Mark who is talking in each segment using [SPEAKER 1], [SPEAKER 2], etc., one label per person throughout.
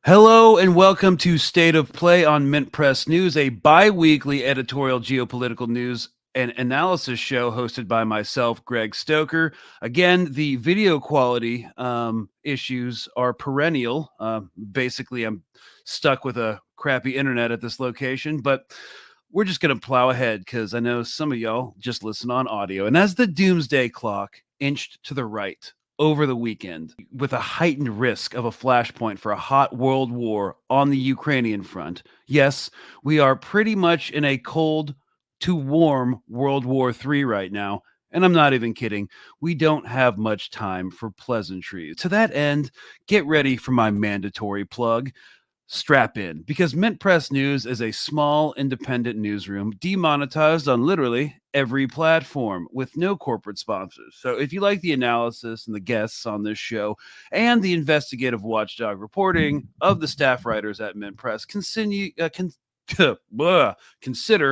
[SPEAKER 1] Hello and welcome to State of Play on Mint Press News, a bi-weekly editorial geopolitical news and analysis show hosted by myself, Greg Stoker. Again, the video quality issues are perennial. Basically, I'm stuck with a crappy internet at this location, but we're just going to plow ahead because I know some of y'all just listen on audio. And as the doomsday clock inched to the right over the weekend, with a heightened risk of a flashpoint for a hot world war on the Ukrainian front, yes, we are pretty much in a cold to warm World War III right now. And I'm not even kidding. We don't have much time for pleasantries. To that end, get ready for my mandatory plug. Strap in, because Mint Press News is a small independent newsroom demonetized on literally every platform with no corporate sponsors. So if you like the analysis and the guests on this show and the investigative watchdog reporting of the staff writers at Mint Press, consider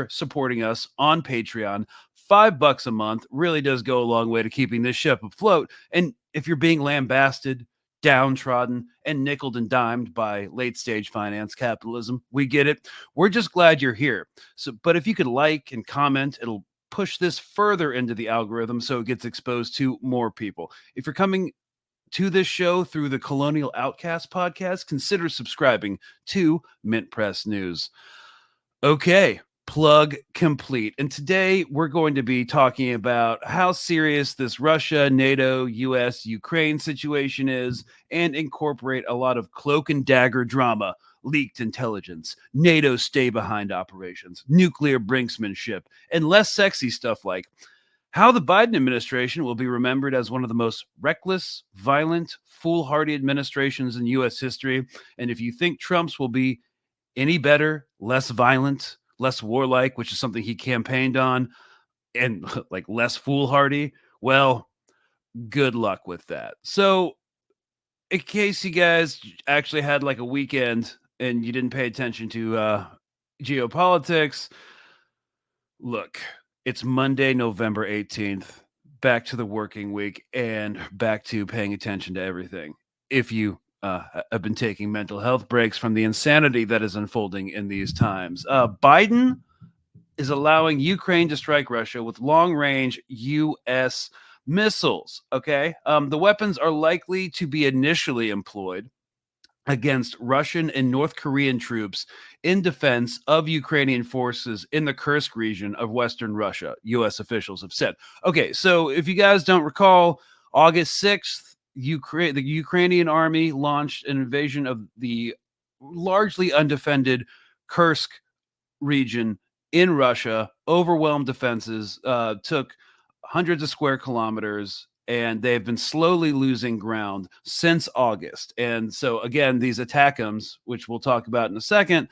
[SPEAKER 1] supporting us on Patreon. $5 a month really does go a long way to keeping this ship afloat. And if you're being lambasted, downtrodden, and nickeled and dimed by late stage finance capitalism, we get it. We're just glad you're here. But if you could like and comment, it'll push this further into the algorithm so it gets exposed to more people. If you're coming to this show through the Colonial Outcast podcast, consider subscribing to Mint Press News. Okay, plug complete. And today we're going to be talking about how serious this Russia, NATO, US, Ukraine situation is, and incorporate a lot of cloak and dagger drama, leaked intelligence, NATO stay behind operations, nuclear brinksmanship, and less sexy stuff like how the Biden administration will be remembered as one of the most reckless, violent, foolhardy administrations in US history. And if you think Trump's will be any better, less violent, less warlike, which is something he campaigned on, and like less foolhardy, well, good luck with that. So, in case you guys actually had like a weekend and you didn't pay attention to geopolitics, look, it's Monday, November 18th, back to the working week and back to paying attention to everything. If you have been taking mental health breaks from the insanity that is unfolding in these times, Biden is allowing Ukraine to strike Russia with long-range U.S. missiles. Okay, the weapons are likely to be initially employed against Russian and North Korean troops in defense of Ukrainian forces in the Kursk region of Western Russia, U.S. officials have said. Okay, so if you guys don't recall, August 6th, the Ukrainian army launched an invasion of the largely undefended Kursk region in Russia, overwhelmed defenses, took hundreds of square kilometers, and they've been slowly losing ground since August. And so, again, these ATACMS, which we'll talk about in a second,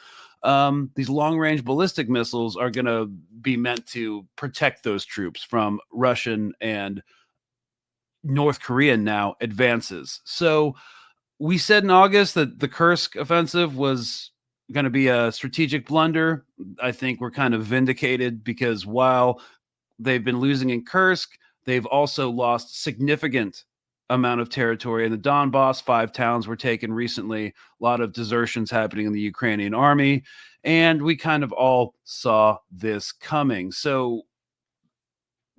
[SPEAKER 1] these long-range ballistic missiles are going to be meant to protect those troops from Russian and North Korean now advances. So we said in August that the Kursk offensive was going to be a strategic blunder. I think we're kind of vindicated because while they've been losing in Kursk, they've also lost significant amount of territory in the Donbass. 5 towns were taken recently. A lot of desertions happening in the Ukrainian army. And we kind of all saw this coming. So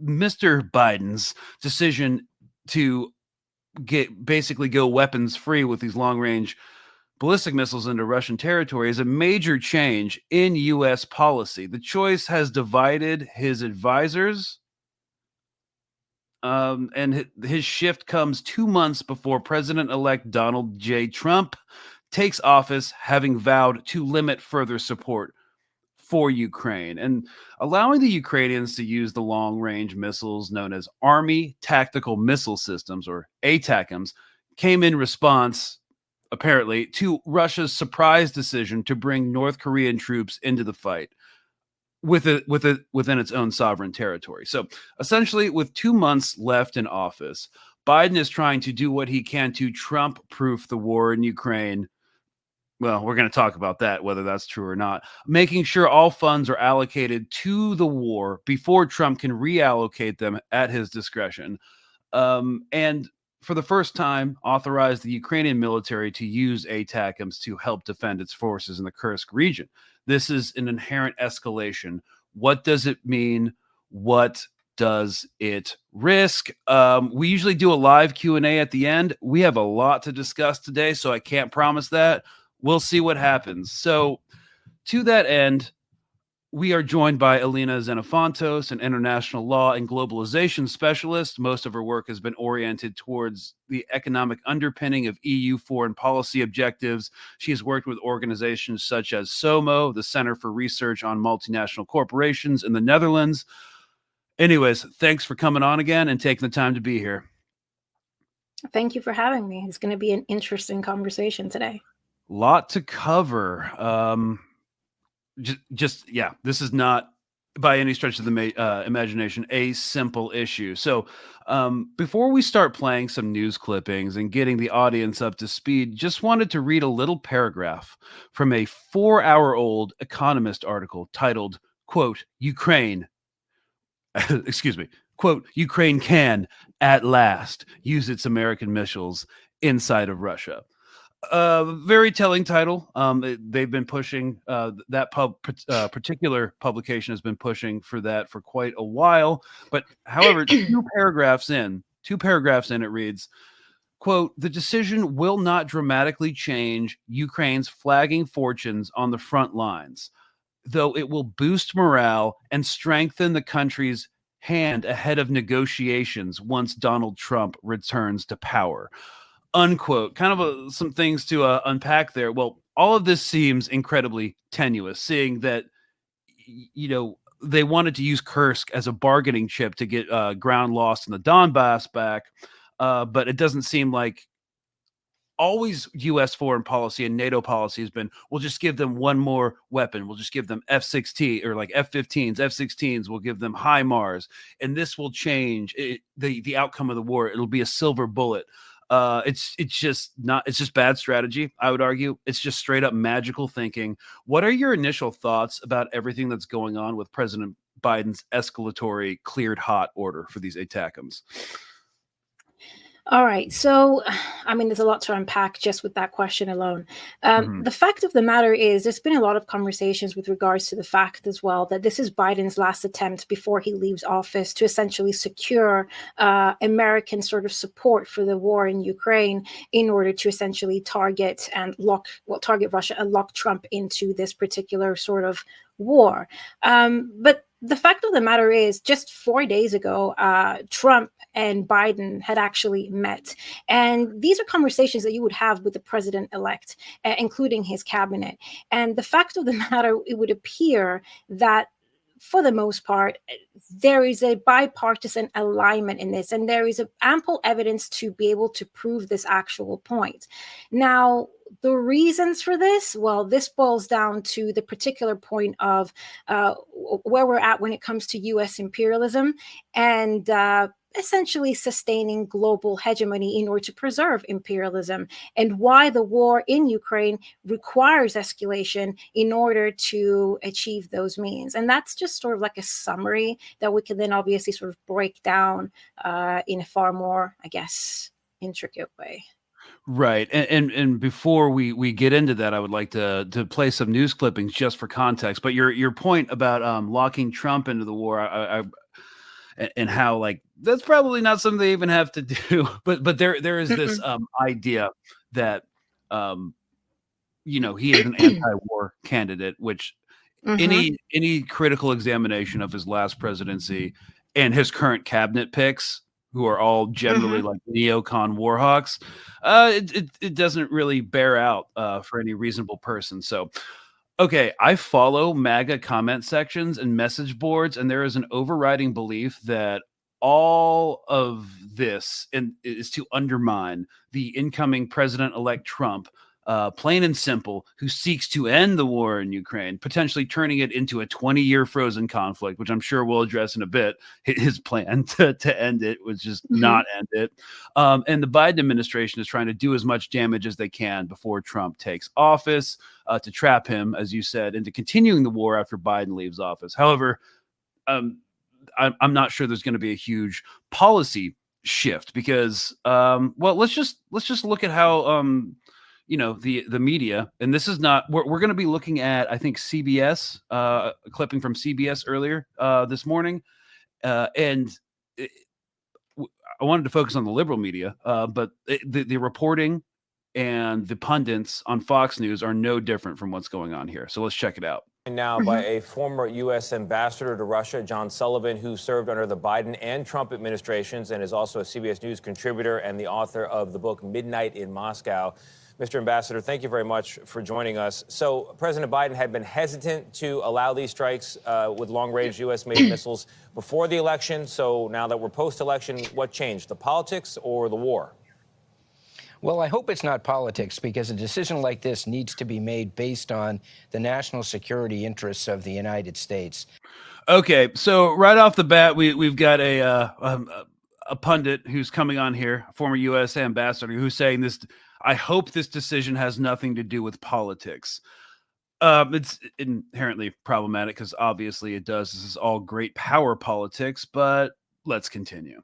[SPEAKER 1] Mr. Biden's decision to basically go weapons free with these long range ballistic missiles into Russian territory is a major change in U.S. policy. The choice has divided his advisors, and his shift comes 2 months before President-elect Donald J. Trump takes office, having vowed to limit further support for Ukraine and allowing the Ukrainians to use the long-range missiles known as Army Tactical Missile Systems, or ATACMS, came in response, apparently, to Russia's surprise decision to bring North Korean troops into the fight within its own sovereign territory. So essentially, with 2 months left in office, Biden is trying to do what he can to Trump-proof the war in Ukraine. Well, we're going to talk about that, whether that's true or not. Making sure all funds are allocated to the war before Trump can reallocate them at his discretion. And for the first time, authorized the Ukrainian military to use ATACMS to help defend its forces in the Kursk region. This is an inherent escalation. What does it mean? What does it risk? We usually do a live Q&A at the end. We have a lot to discuss today, so I can't promise that. We'll see what happens. So to that end, we are joined by Elina Xenofontos, an international law and globalization specialist. Most of her work has been oriented towards the economic underpinning of EU foreign policy objectives. She has worked with organizations such as SOMO, the Center for Research on Multinational Corporations in the Netherlands. Anyways, thanks for coming on again and taking the time to be here.
[SPEAKER 2] Thank you for having me. It's going to be an interesting conversation today.
[SPEAKER 1] Lot to cover. Yeah, this is not by any stretch of the imagination a simple issue. So before we start playing some news clippings and getting the audience up to speed, just wanted to read a little paragraph from a 4-hour-old Economist article titled, quote, Ukraine, excuse me, quote, Ukraine can, at last, use its American missiles inside of Russia. Very telling title. They've been pushing that particular publication has been pushing for that for quite a while. But however, two paragraphs in, it reads, quote, the decision will not dramatically change Ukraine's flagging fortunes on the front lines, though it will boost morale and strengthen the country's hand ahead of negotiations once Donald Trump returns to power. Unquote. Kind of some things to unpack there. Well, all of this seems incredibly tenuous, seeing that, you know, they wanted to use Kursk as a bargaining chip to get ground lost in the Donbass back, but it doesn't seem like always U.S. foreign policy and NATO policy has been, we'll just give them one more weapon. We'll just give them F-16 or like F-15s, F-16s. We'll give them HIMARS, and this will change the outcome of the war. It'll be a silver bullet. It's just bad strategy, I would argue. It's just straight up magical thinking. What are your initial thoughts about everything that's going on with President Biden's escalatory cleared hot order for these ATACMS?
[SPEAKER 2] All right. So, I mean, there's a lot to unpack just with that question alone. The fact of the matter is, there's been a lot of conversations with regards to the fact as well that this is Biden's last attempt before he leaves office to essentially secure American sort of support for the war in Ukraine in order to essentially target Russia and lock Trump into this particular sort of war. But the fact of the matter is, just 4 days ago, Trump and Biden had actually met. And these are conversations that you would have with the president-elect, including his cabinet. And the fact of the matter, it would appear that for the most part, there is a bipartisan alignment in this, and there is ample evidence to be able to prove this actual point. Now, the reasons for this, well, this boils down to the particular point of where we're at when it comes to U.S. imperialism and essentially sustaining global hegemony in order to preserve imperialism, and why the war in Ukraine requires escalation in order to achieve those means. And that's just sort of like a summary that we can then obviously sort of break down in a far more, I guess, intricate way.
[SPEAKER 1] Right. And before we get into that, I would like to play some news clippings just for context. But your point about locking Trump into the war, and how, like, that's probably not something they even have to do. But there is this idea that he is an anti-war candidate, which any critical examination of his last presidency and his current cabinet picks, who are all generally like neocon warhawks, it doesn't really bear out for any reasonable person. So, okay, I follow MAGA comment sections and message boards, and there is an overriding belief that all of this is to undermine the incoming president-elect Trump, plain and simple, who seeks to end the war in Ukraine, potentially turning it into a 20-year frozen conflict, which I'm sure we'll address in a bit. His plan to end it was just not end it. And the Biden administration is trying to do as much damage as they can before Trump takes office, to trap him, as you said, into continuing the war after Biden leaves office. However, I'm not sure there's going to be a huge policy shift because well, let's just look at how the media, and this is not, we're going to be looking at, I think, CBS, a clipping from CBS earlier this morning, and I wanted to focus on the liberal media, but the reporting and the pundits on Fox News are no different from what's going on here. So let's check it out.
[SPEAKER 3] Now by a former U.S. ambassador to Russia, John Sullivan, who served under the Biden and Trump administrations and is also a CBS News contributor and the author of the book Midnight in Moscow. Mr. Ambassador, thank you very much for joining us. So President Biden had been hesitant to allow these strikes with long-range U.S.-made missiles before the election. So now that we're post-election, what changed, the politics or the war?
[SPEAKER 4] Well, I hope it's not politics, because a decision like this needs to be made based on the national security interests of the United States.
[SPEAKER 1] Okay, so right off the bat, we've got a pundit who's coming on here, a former U.S. ambassador, who's saying this. I hope this decision has nothing to do with politics. It's inherently problematic because obviously it does. This is all great power politics, but let's continue.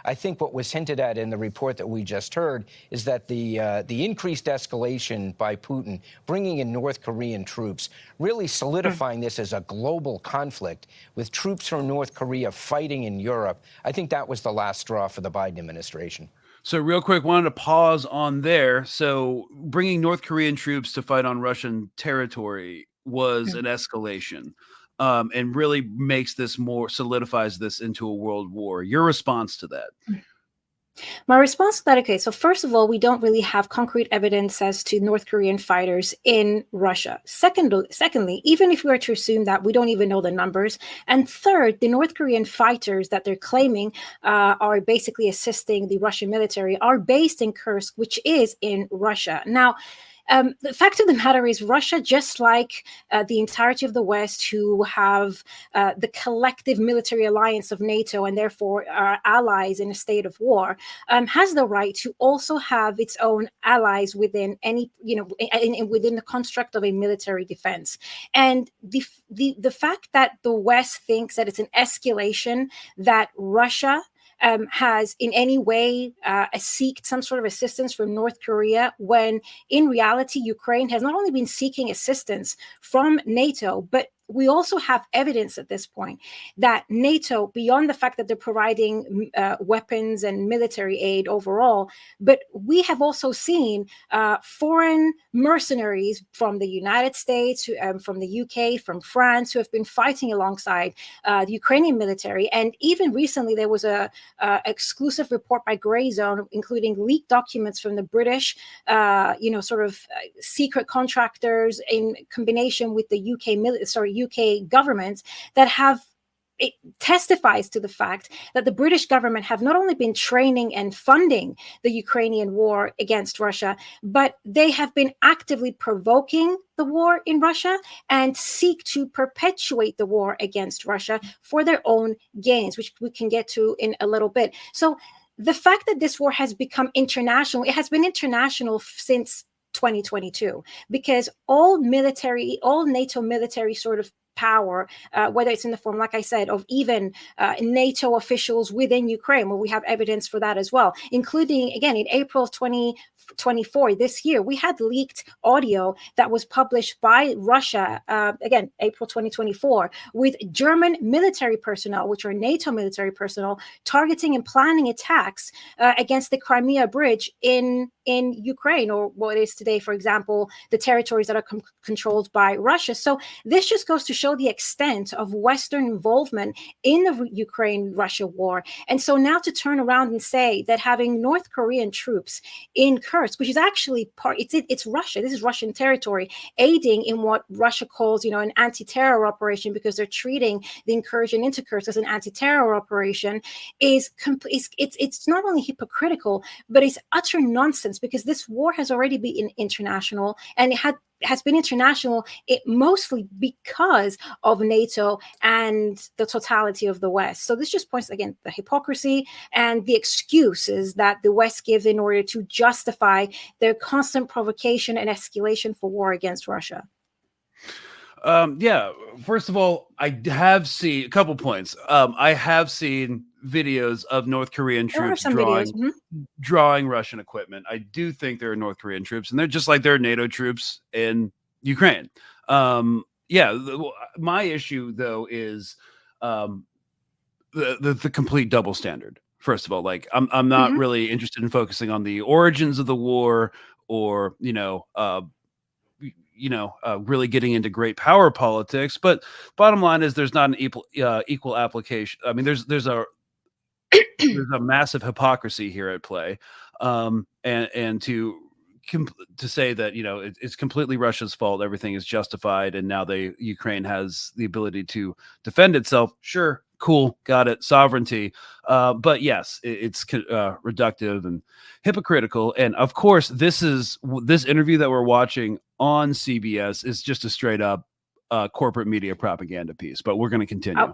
[SPEAKER 4] I think what was hinted at in the report that we just heard is that the increased escalation by Putin, bringing in North Korean troops, really solidifying this as a global conflict with troops from North Korea fighting in Europe. I think that was the last straw for the Biden administration.
[SPEAKER 1] So real quick, wanted to pause on there. So bringing North Korean troops to fight on Russian territory was an escalation. And really makes this solidifies this into a world war. Your response to that?
[SPEAKER 2] My response to that, okay, so first of all, we don't really have concrete evidence as to North Korean fighters in Russia. Secondly, even if we were to assume that, we don't even know the numbers. And third, the North Korean fighters that they're claiming are basically assisting the Russian military are based in Kursk, which is in Russia. Now, the fact of the matter is, Russia, just like the entirety of the West, who have the collective military alliance of NATO and therefore are allies in a state of war, has the right to also have its own allies within any, within the construct of a military defense. And the fact that the West thinks that it's an escalation that Russia has in any way seeked some sort of assistance from North Korea, when in reality, Ukraine has not only been seeking assistance from NATO, but we also have evidence at this point that NATO, beyond the fact that they're providing weapons and military aid overall, but we have also seen foreign mercenaries from the United States, from the UK, from France, who have been fighting alongside the Ukrainian military. And even recently, there was a exclusive report by GRAYZONE, including leaked documents from the British, secret contractors in combination with the UK government, that have, it testifies to the fact that the British government have not only been training and funding the Ukrainian war against Russia, but they have been actively provoking the war in Russia and seek to perpetuate the war against Russia for their own gains, which we can get to in a little bit. So the fact that this war has become international, it has been international since 2022, because all NATO military sort of power, whether it's in the form, like I said, of even NATO officials within Ukraine, where we have evidence for that as well, including, again, in April of 2024, this year, we had leaked audio that was published by Russia, again, April 2024, with German military personnel, which are NATO military personnel, targeting and planning attacks against the Crimea Bridge in Ukraine, or what is today, for example, the territories that are controlled by Russia. So this just goes to show the extent of Western involvement in the Ukraine-Russia war. And so now to turn around and say that having North Korean troops in Kursk, which is actually it's Russia, this is Russian territory, aiding in what Russia calls, an anti-terror operation, because they're treating the incursion into Kursk as an anti-terror operation, it's not only hypocritical, but it's utter nonsense, because this war has already been international, and it has been international mostly because of NATO and the totality of the West. So this just points, again, the hypocrisy and the excuses that the West gives in order to justify their constant provocation and escalation for war against Russia.
[SPEAKER 1] Yeah. First of all, I have seen a couple points. I have seen videos of North Korean
[SPEAKER 2] There are
[SPEAKER 1] troops
[SPEAKER 2] some videos.
[SPEAKER 1] drawing Russian equipment. I do think there are North Korean troops, and they're just like there are NATO troops in Ukraine. Yeah. My issue though is um, the complete double standard. First of all, like I'm not
[SPEAKER 2] Hmm.
[SPEAKER 1] really interested in focusing on the origins of the war or really getting into great power politics. But bottom line is there's not an equal application. I mean, there's a massive hypocrisy here at play, and to say that it's completely Russia's fault, everything is justified, and now Ukraine has the ability to defend itself. Sure, cool, got it, sovereignty. But yes, it's reductive and hypocritical. And of course, this interview that we're watching on CBS is just a straight up corporate media propaganda piece. But we're going to continue.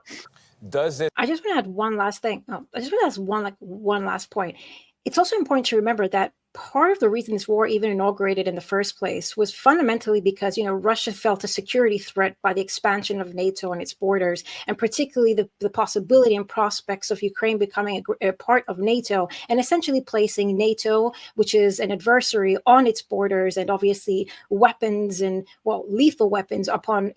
[SPEAKER 3] Does it?
[SPEAKER 2] I just want to add one last thing. I just want to ask one last point. It's also important to remember that part of the reason this war even inaugurated in the first place was fundamentally because, Russia felt a security threat by the expansion of NATO and its borders, and particularly the possibility and prospects of Ukraine becoming a part of NATO and essentially placing NATO, which is an adversary, on its borders, and obviously weapons and, lethal weapons upon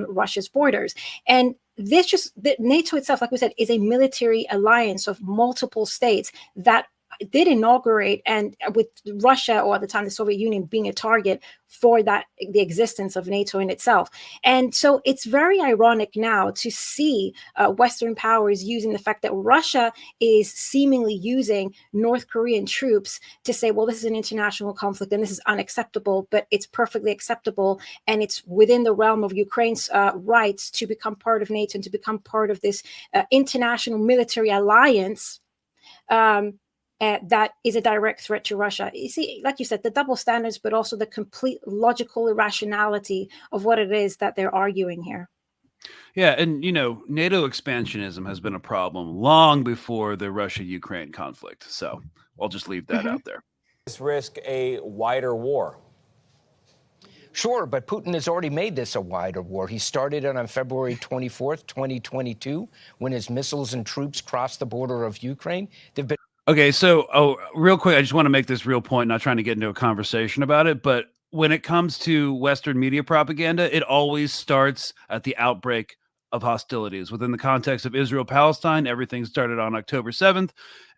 [SPEAKER 2] Russia's borders. And NATO itself, like we said, is a military alliance of multiple states that did inaugurate, and with Russia, or at the time the Soviet Union, being a target for the existence of NATO in itself. And so it's very ironic now to see Western powers using the fact that Russia is seemingly using North Korean troops to say, well, this is an international conflict and this is unacceptable, but it's perfectly acceptable, and it's within the realm of Ukraine's rights to become part of NATO and to become part of this international military alliance. That is a direct threat to Russia. You see, like you said, the double standards, but also the complete logical irrationality of what it is that they're arguing here.
[SPEAKER 1] Yeah, and NATO expansionism has been a problem long before the Russia-Ukraine conflict. So I'll just leave that out there.
[SPEAKER 3] Does this risk a wider war?
[SPEAKER 4] Sure, but Putin has already made this a wider war. He started it on February 24th, 2022, when his missiles and troops crossed the border of Ukraine. They've been
[SPEAKER 1] Okay, so real quick, I just want to make this real point, not trying to get into a conversation about it, but when it comes to Western media propaganda, it always starts at the outbreak of hostilities. Within the context of Israel-Palestine, everything started on October 7th,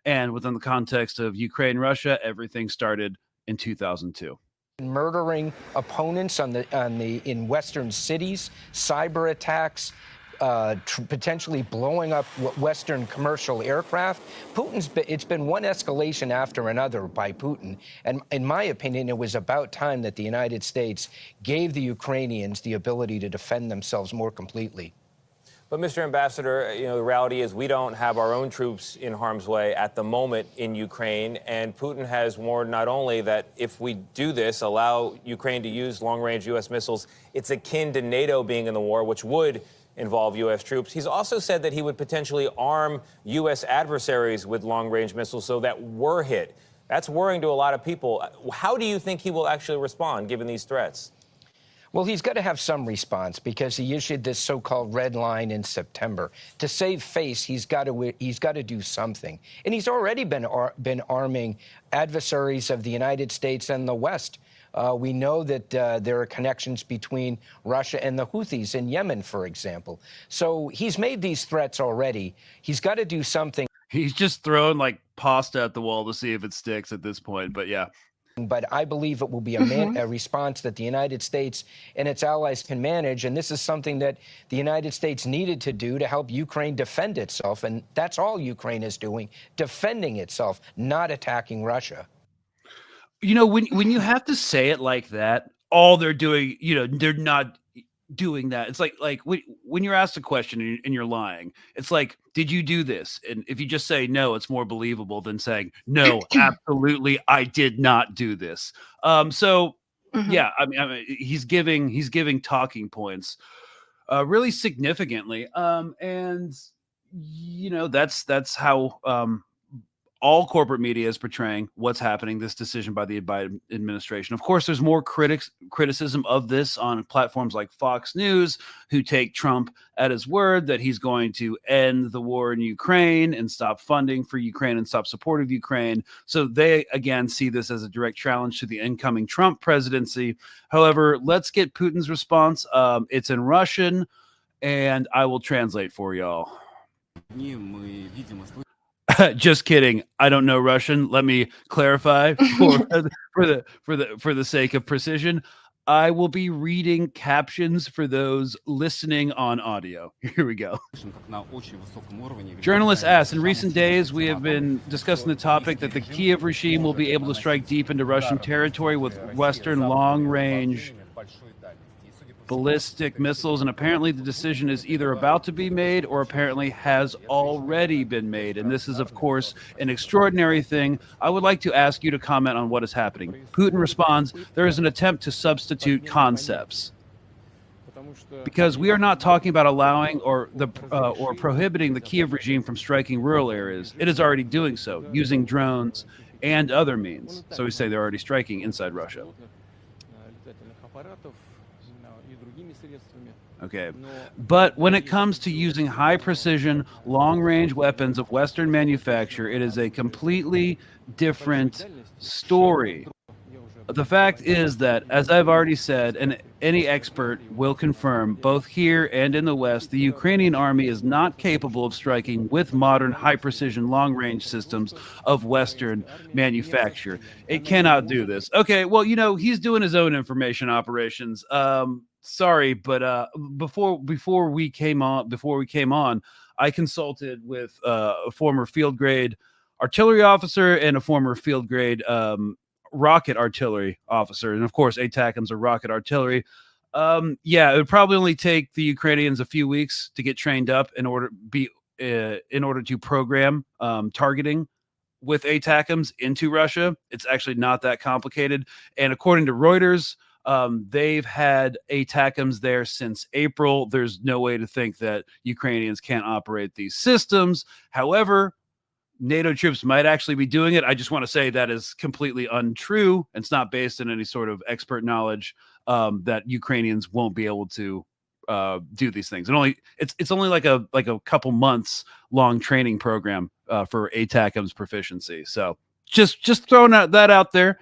[SPEAKER 1] and within the context of Ukraine-Russia, everything started in 2002.
[SPEAKER 4] Murdering opponents in Western cities, cyber attacks, potentially blowing up Western commercial aircraft. It's been one escalation after another by Putin. And in my opinion, it was about time that the United States gave the Ukrainians the ability to defend themselves more completely.
[SPEAKER 3] But, Mr. Ambassador, the reality is we don't have our own troops in harm's way at the moment in Ukraine. And Putin has warned not only that if we do this, allow Ukraine to use long-range U.S. missiles, it's akin to NATO being in the war, which would involve U.S. troops. He's also said that he would potentially arm U.S. adversaries with long-range missiles so that we're hit. That's worrying to a lot of people. How do you think he will actually respond, given these threats?
[SPEAKER 4] Well, he's got to have some response because he issued this so-called red line in September. To save face, he's got to do something. And he's already been arming adversaries of the United States and the West. We know that there are connections between Russia and the Houthis in Yemen, for example. So he's made these threats already. He's got to do something.
[SPEAKER 1] He's just throwing like pasta at the wall to see if it sticks at this point. But yeah.
[SPEAKER 4] But I believe it will be a response that the United States and its allies can manage. And this is something that the United States needed to do to help Ukraine defend itself. And that's all Ukraine is doing, defending itself, not attacking Russia.
[SPEAKER 1] When you have to say it like that, all they're doing, they're not doing that. It's like when you're asked a question and you're lying, it's like, did you do this? And if you just say no, it's more believable than saying no, absolutely, I did not do this. Yeah, I mean, he's giving talking points really significantly. And that's how all corporate media is portraying what's happening, this decision by the Biden administration. Of course, there's more criticism of this on platforms like Fox News, who take Trump at his word that he's going to end the war in Ukraine and stop funding for Ukraine and stop support of Ukraine. So they, again, see this as a direct challenge to the incoming Trump presidency. However, let's get Putin's response. It's in Russian, and I will translate for y'all. Just kidding. I don't know Russian. Let me clarify for the sake of precision. I will be reading captions for those listening on audio. Here we go. Journalist asks, in recent days, we have been discussing the topic that the Kiev regime will be able to strike deep into Russian territory with Western long-range ballistic missiles, and apparently the decision is either about to be made or apparently has already been made. And this is, of course, an extraordinary thing. I would like to ask you to comment on what is happening. Putin responds, there is an attempt to substitute concepts. Because we are not talking about allowing or prohibiting the Kiev regime from striking rural areas. It is already doing so, using drones and other means. So we say they're already striking inside Russia. Okay, but when it comes to using high precision, long range weapons of Western manufacture, it is a completely different story. The fact is that, as I've already said, and any expert will confirm, both here and in the West, the Ukrainian army is not capable of striking with modern high-precision long-range systems of Western manufacture. It cannot do this. Okay, well, you know, he's doing his own information operations. Sorry, but before we came on, I consulted with a former field grade artillery officer and a former field grade rocket artillery officer, and of course ATACMS are rocket artillery. Yeah, it would probably only take the Ukrainians a few weeks to get trained up in order to program targeting with ATACMS into Russia. It's actually not that complicated, and according to Reuters, they've had ATACMS there since April. There's no way to think that Ukrainians can't operate these systems. However, NATO troops might actually be doing it. I just want to say that is completely untrue. It's not based on any sort of expert knowledge that Ukrainians won't be able to do these things. And it's only like a couple months long training program for ATACMS proficiency. So just throwing that out there.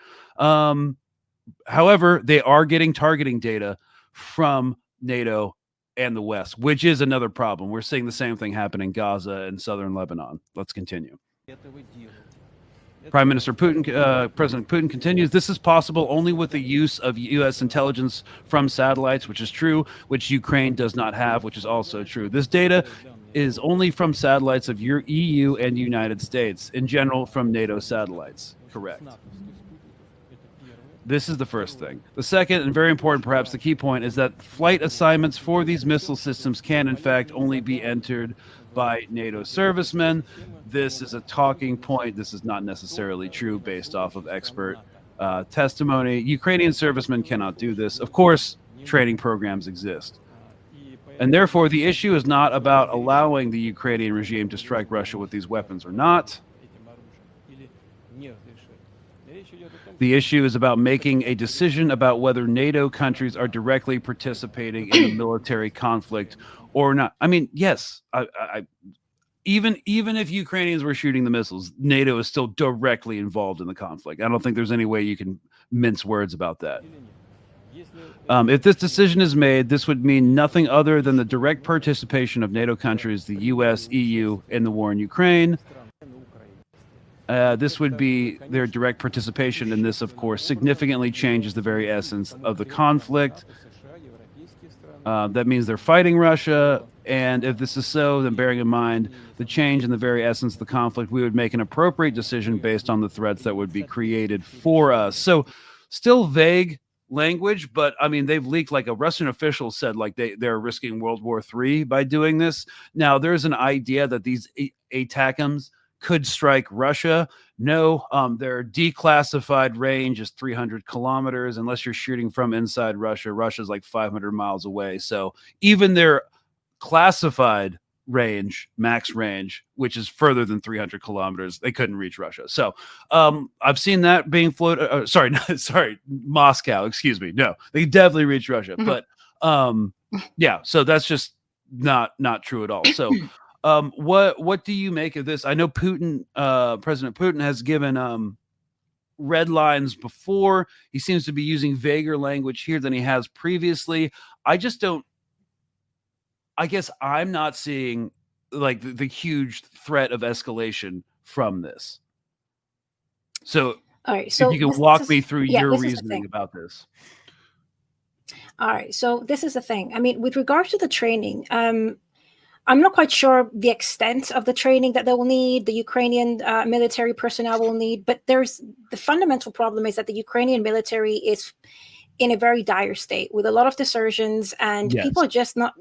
[SPEAKER 1] However, they are getting targeting data from NATO and the West, which is another problem. We're seeing the same thing happen in Gaza and southern Lebanon. Let's continue. President Putin continues, this is possible only with the use of U.S. intelligence from satellites, which is true, which Ukraine does not have, which is also true. This data is only from satellites of your EU and United States, in general from NATO satellites. Correct. This is the first thing. The second, and very important, perhaps the key point, is that flight assignments for these missile systems can, in fact, only be entered by NATO servicemen. This is a talking point. This is not necessarily true based off of expert testimony. Ukrainian servicemen cannot do this. Of course, training programs exist. And therefore, the issue is not about allowing the Ukrainian regime to strike Russia with these weapons or not. The issue is about making a decision about whether NATO countries are directly participating in a military conflict or not. I mean, yes, even if Ukrainians were shooting the missiles, NATO is still directly involved in the conflict. I don't think there's any way you can mince words about that. If this decision is made, this would mean nothing other than the direct participation of NATO countries, the U.S., EU, in the war in Ukraine. This would be their direct participation, and this, of course, significantly changes the very essence of the conflict. That means they're fighting Russia, and if this is so, then bearing in mind the change in the very essence of the conflict, we would make an appropriate decision based on the threats that would be created for us. So, still vague language, but I mean, they've leaked, like a Russian official said, like they're risking World War III by doing this. Now, there's an idea that these ATACMS could strike Russia. No, their declassified range is 300 kilometers. Unless you're shooting from inside Russia, Russia's like 500 miles away. So even their classified range, max range, which is further than 300 kilometers. They couldn't reach Russia. So I've seen that being floated. Sorry, Moscow. Excuse me. No, they definitely reached Russia. But yeah, so that's just not true at all. So what do you make of this? I know Putin, President Putin, has given red lines before. He seems to be using vaguer language here than he has previously. I guess I'm not seeing like the huge threat of escalation from this. So,
[SPEAKER 2] all right, so
[SPEAKER 1] if you can walk me through your reasoning about this.
[SPEAKER 2] All right, so this is the thing. I mean, with regards to the training, I'm not quite sure the extent of the training that they will need, the Ukrainian military personnel will need, but the fundamental problem is that the Ukrainian military is in a very dire state with a lot of desertions, and people are just not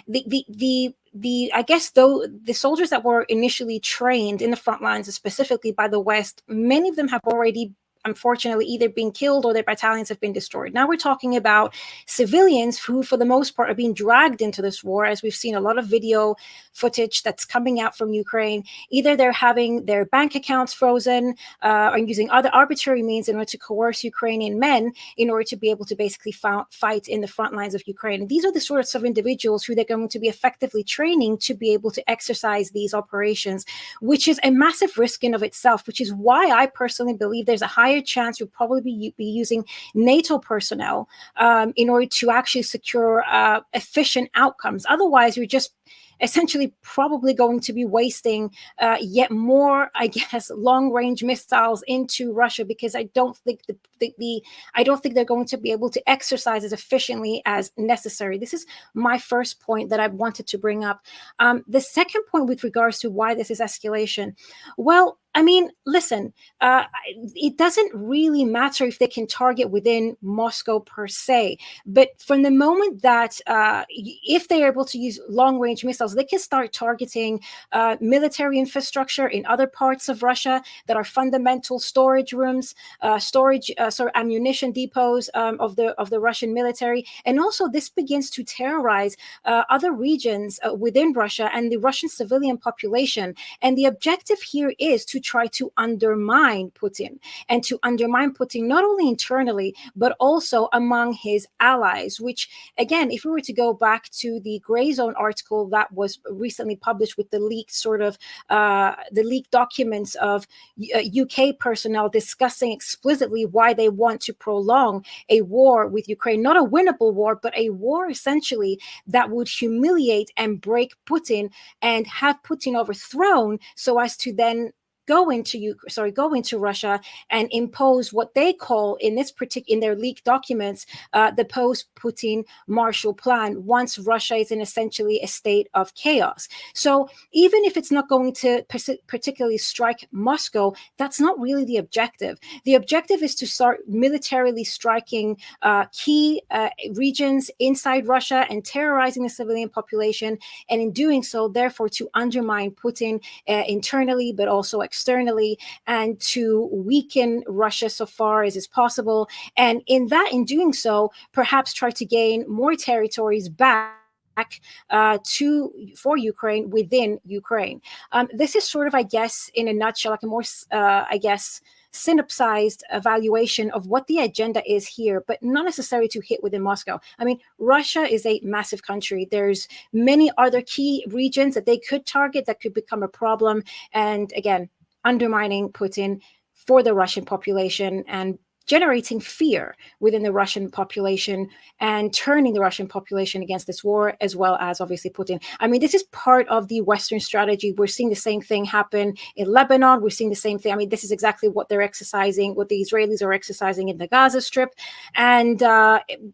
[SPEAKER 2] I guess though the soldiers that were initially trained in the front lines, specifically by the West, many of them have already unfortunately either been killed or their battalions have been destroyed. Now we're talking about civilians who, for the most part, are being dragged into this war, as we've seen a lot of video footage that's coming out from Ukraine. Either they're having their bank accounts frozen or using other arbitrary means in order to coerce Ukrainian men in order to be able to basically fight in the front lines of Ukraine. And these are the sorts of individuals who they're going to be effectively training to be able to exercise these operations, which is a massive risk in of itself, which is why I personally believe there's a higher chance you'll probably be using NATO personnel in order to actually secure efficient outcomes. Otherwise, you're just essentially probably going to be wasting yet more, I guess, long-range missiles into Russia, because I don't think I don't think they're going to be able to exercise as efficiently as necessary. This is my first point that I wanted to bring up. The second point with regards to why this is escalation, well, I mean, listen, it doesn't really matter if they can target within Moscow per se, but from the moment that if they're able to use long-range missiles, they can start targeting military infrastructure in other parts of Russia that are fundamental storage rooms, ammunition depots of the Russian military, and also this begins to terrorize other regions within Russia and the Russian civilian population. And the objective here is to try to undermine Putin, and to undermine Putin not only internally but also among his allies, which again, if we were to go back to the GRAYZONE article that was recently published with the leaked the leaked documents of UK personnel discussing explicitly why they want to prolong a war with Ukraine, not a winnable war, but a war essentially that would humiliate and break Putin and have Putin overthrown, so as to then go into Russia and impose what they call in their leaked documents the post-Putin Marshall Plan, once Russia is in essentially a state of chaos. So even if it's not going to particularly strike Moscow, that's not really the objective. The objective is to start militarily striking key regions inside Russia and terrorizing the civilian population, and in doing so, therefore, to undermine Putin internally, but also externally, and to weaken Russia so far as is possible. And in doing so, perhaps try to gain more territories back for Ukraine within Ukraine. This is sort of, I guess, in a nutshell, like a more, synopsized evaluation of what the agenda is here, but not necessarily to hit within Moscow. I mean, Russia is a massive country. There's many other key regions that they could target that could become a problem. And again, undermining Putin for the Russian population and generating fear within the Russian population and turning the Russian population against this war, as well as obviously Putin. I mean, this is part of the Western strategy. We're seeing the same thing happen in Lebanon. We're seeing the same thing. I mean, this is exactly what they're exercising, what the Israelis are exercising in the Gaza Strip. And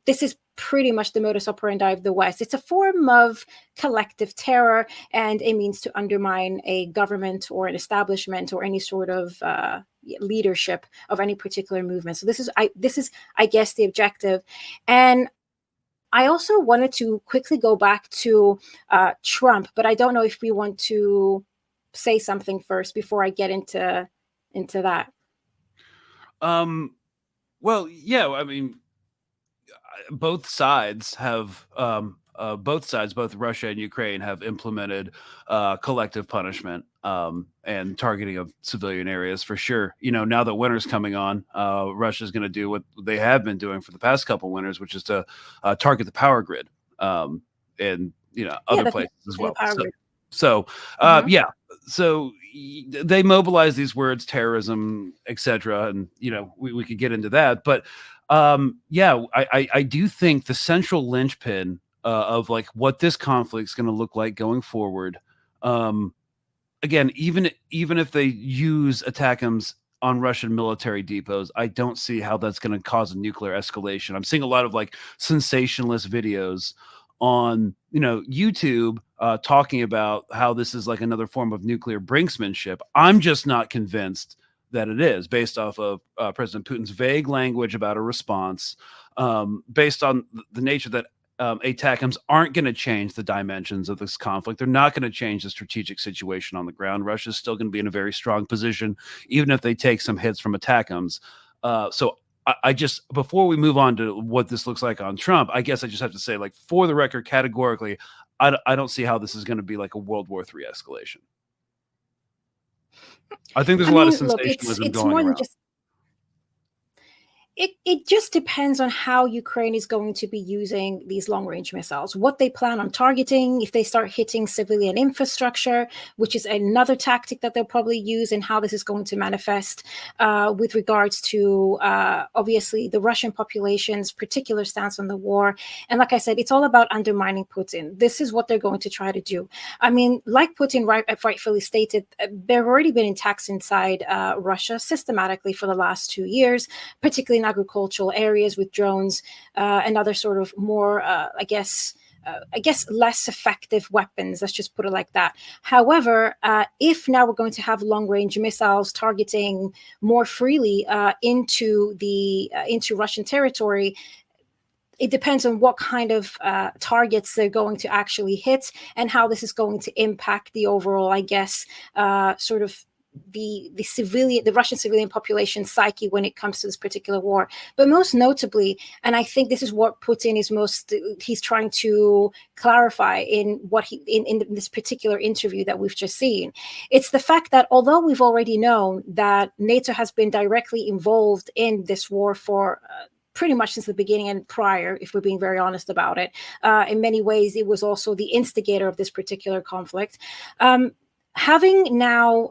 [SPEAKER 2] this is pretty much the modus operandi of the West. It's a form of collective terror and a means to undermine a government or an establishment or any sort of leadership of any particular movement. So this is, I guess, the objective. And I also wanted to quickly go back to Trump, but I don't know if we want to say something first before I get into that.
[SPEAKER 1] Well, yeah, I mean, both sides have both Russia and Ukraine have implemented collective punishment and targeting of civilian areas for sure. Now that winter's coming on, Russia's going to do what they have been doing for the past couple winters, which is to target the power grid and other places as well. Yeah, so they mobilize these words, terrorism, etc., and we could get into that, but I do think the central linchpin of like what this conflict is going to look like going forward. Again, even if they use ATACMS on Russian military depots, I don't see how that's going to cause a nuclear escalation. I'm seeing a lot of like sensationalist videos on YouTube talking about how this is like another form of nuclear brinksmanship. I'm just not convinced that it is, based off of President Putin's vague language about a response, based on the nature that ATACMS aren't going to change the dimensions of this conflict. They're not going to change the strategic situation on the ground. Russia's still going to be in a very strong position, even if they take some hits from ATACMS. So I just, before we move on to what this looks like on Trump, I guess I just have to say, like, for the record, categorically, I don't see how this is going to be like a World War III escalation. I think there's a lot of sensationalism going around.
[SPEAKER 2] It just depends on how Ukraine is going to be using these long-range missiles, what they plan on targeting, if they start hitting civilian infrastructure, which is another tactic that they'll probably use, and how this is going to manifest with regards to, obviously, the Russian population's particular stance on the war. And like I said, it's all about undermining Putin. This is what they're going to try to do. I mean, like Putin rightfully stated, there have already been attacks inside Russia systematically for the last 2 years, particularly in agricultural areas with drones and other sort of more, I guess, less effective weapons. Let's just put it like that. However, if now we're going to have long-range missiles targeting more freely into Russian territory, it depends on what kind of targets they're going to actually hit and how this is going to impact the overall, I guess, sort of the Russian civilian population psyche when it comes to this particular war. But most notably, and I think this is what Putin is he's trying to clarify in this particular interview that we've just seen, it's the fact that although we've already known that NATO has been directly involved in this war for pretty much since the beginning and prior, if we're being very honest about it, in many ways, it was also the instigator of this particular conflict. Having now,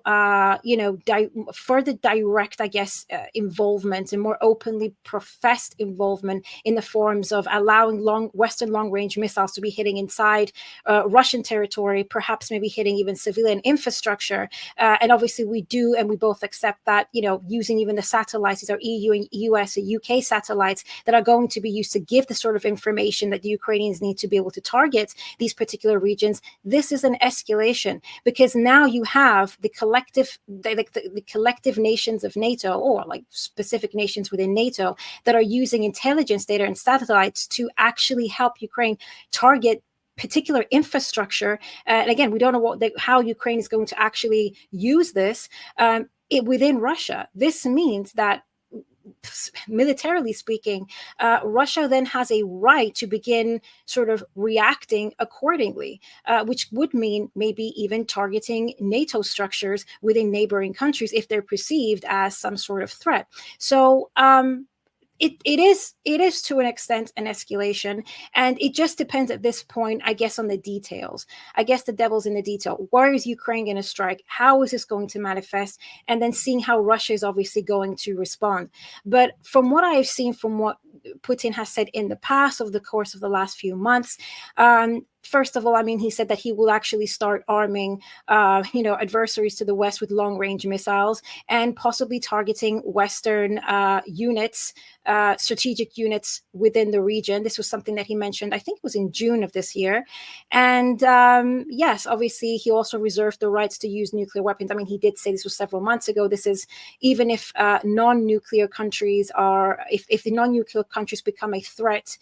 [SPEAKER 2] further direct, I guess, involvement and more openly professed involvement in the forms of allowing Western long-range missiles to be hitting inside Russian territory, perhaps maybe hitting even civilian infrastructure. And obviously we do, and we both accept that, using even the satellites, these are EU and US and UK satellites that are going to be used to give the sort of information that the Ukrainians need to be able to target these particular regions. This is an escalation, because now you have the collective nations of NATO, or like specific nations within NATO, that are using intelligence data and satellites to actually help Ukraine target particular infrastructure. And again, we don't know how Ukraine is going to actually use this within Russia. This means that, militarily speaking, Russia then has a right to begin sort of reacting accordingly, which would mean maybe even targeting NATO structures within neighboring countries if they're perceived as some sort of threat. So it is to an extent an escalation, and it just depends at this point, I guess, on the details. I guess the devil's in the detail. Where is Ukraine going to strike? How is this going to manifest? And then seeing how Russia is obviously going to respond. But from what I've seen, from what Putin has said in the past, over the course of the last few months, first of all, I mean, he said that he will actually start arming, adversaries to the West with long-range missiles, and possibly targeting Western units, strategic units within the region. This was something that he mentioned, I think it was in June of this year. And yes, obviously, he also reserved the rights to use nuclear weapons. I mean, he did say this was several months ago. This is even if non-nuclear countries if the non-nuclear countries become a threat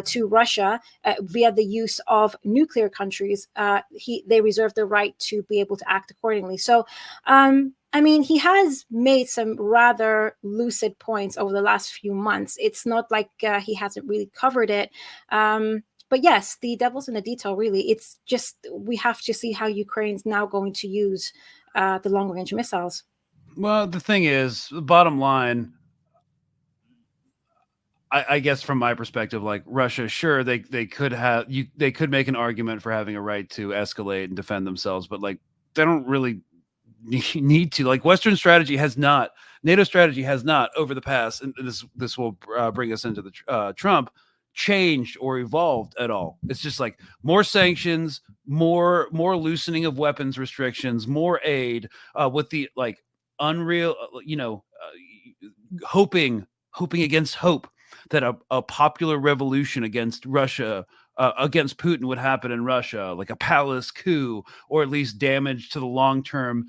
[SPEAKER 2] to Russia via the use of nuclear countries, they reserve the right to be able to act accordingly. So, I mean, he has made some rather lucid points over the last few months. It's not like he hasn't really covered it. But yes, the devil's in the detail, really. It's just we have to see how Ukraine's now going to use the long-range missiles.
[SPEAKER 1] Well, the thing is, the bottom line, I guess from my perspective, like Russia, sure, they could they could make an argument for having a right to escalate and defend themselves, but like they don't really need to. Like Western strategy has not, NATO strategy has not over the past, and this will bring us into the Trump, changed or evolved at all. It's just like more sanctions, more loosening of weapons restrictions, more aid, with the like unreal, hoping against hope that a popular revolution against Russia, against Putin would happen in Russia, like a palace coup, or at least damage to the long-term,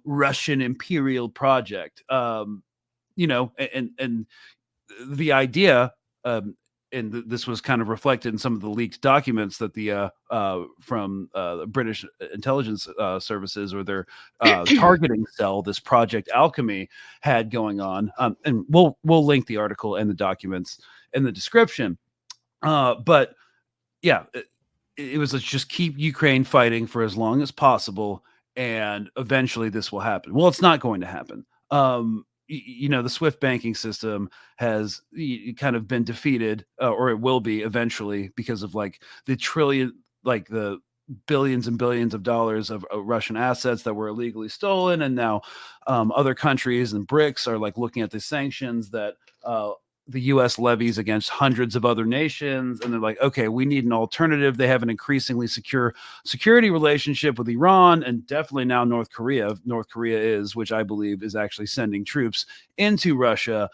[SPEAKER 1] Russian imperial project. And the idea, and this was kind of reflected in some of the leaked documents that the from the British intelligence services, or their targeting cell, this Project Alchemy, had going on. And we'll link the article and the documents in the description. But yeah, it was, let's just keep Ukraine fighting for as long as possible, and eventually this will happen. Well, it's not going to happen. The SWIFT banking system has kind of been defeated, or it will be eventually, because of like the billions and billions of dollars of Russian assets that were illegally stolen. And now other countries and BRICS are like looking at the sanctions that the U.S. levies against hundreds of other nations, and they're like, okay, we need an alternative. They have an increasingly secure security relationship with Iran, and definitely now North Korea. North Korea is, which I believe is actually sending troops into Russia.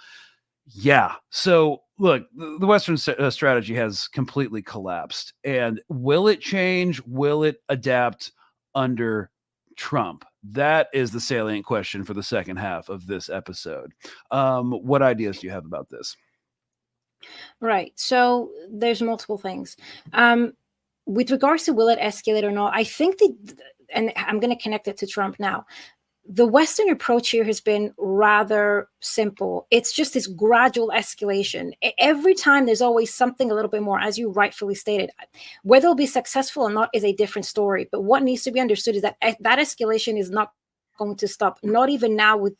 [SPEAKER 1] Yeah. So look, the Western strategy has completely collapsed. And will it change? Will it adapt under Trump? That is the salient question for the second half of this episode. What ideas do you have about this?
[SPEAKER 2] Right. So there's multiple things. With regards to will it escalate or not, I think and I'm going to connect it to Trump now. The Western approach here has been rather simple. It's just this gradual escalation. Every time there's always something a little bit more, as you rightfully stated. Whether it'll be successful or not is a different story. But what needs to be understood is that that escalation is not going to stop, not even now, with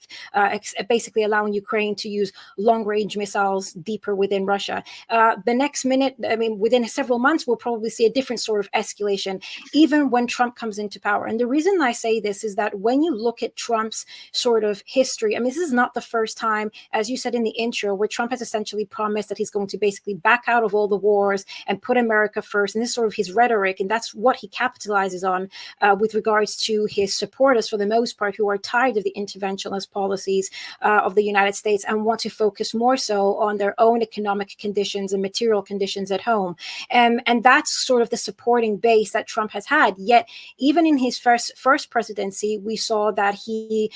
[SPEAKER 2] basically allowing Ukraine to use long-range missiles deeper within Russia. The next minute, I mean, within several months, we'll probably see a different sort of escalation, even when Trump comes into power. And the reason I say this is that when you look at Trump's sort of history, I mean, this is not the first time, as you said in the intro, where Trump has essentially promised that he's going to basically back out of all the wars and put America first. And this is sort of his rhetoric, and that's what he capitalizes on with regards to his supporters, for the most part, who are tired of the interventionist policies of the United States and want to focus more so on their own economic conditions and material conditions at home. And that's sort of the supporting base that Trump has had. Yet, even in his first presidency, we saw that he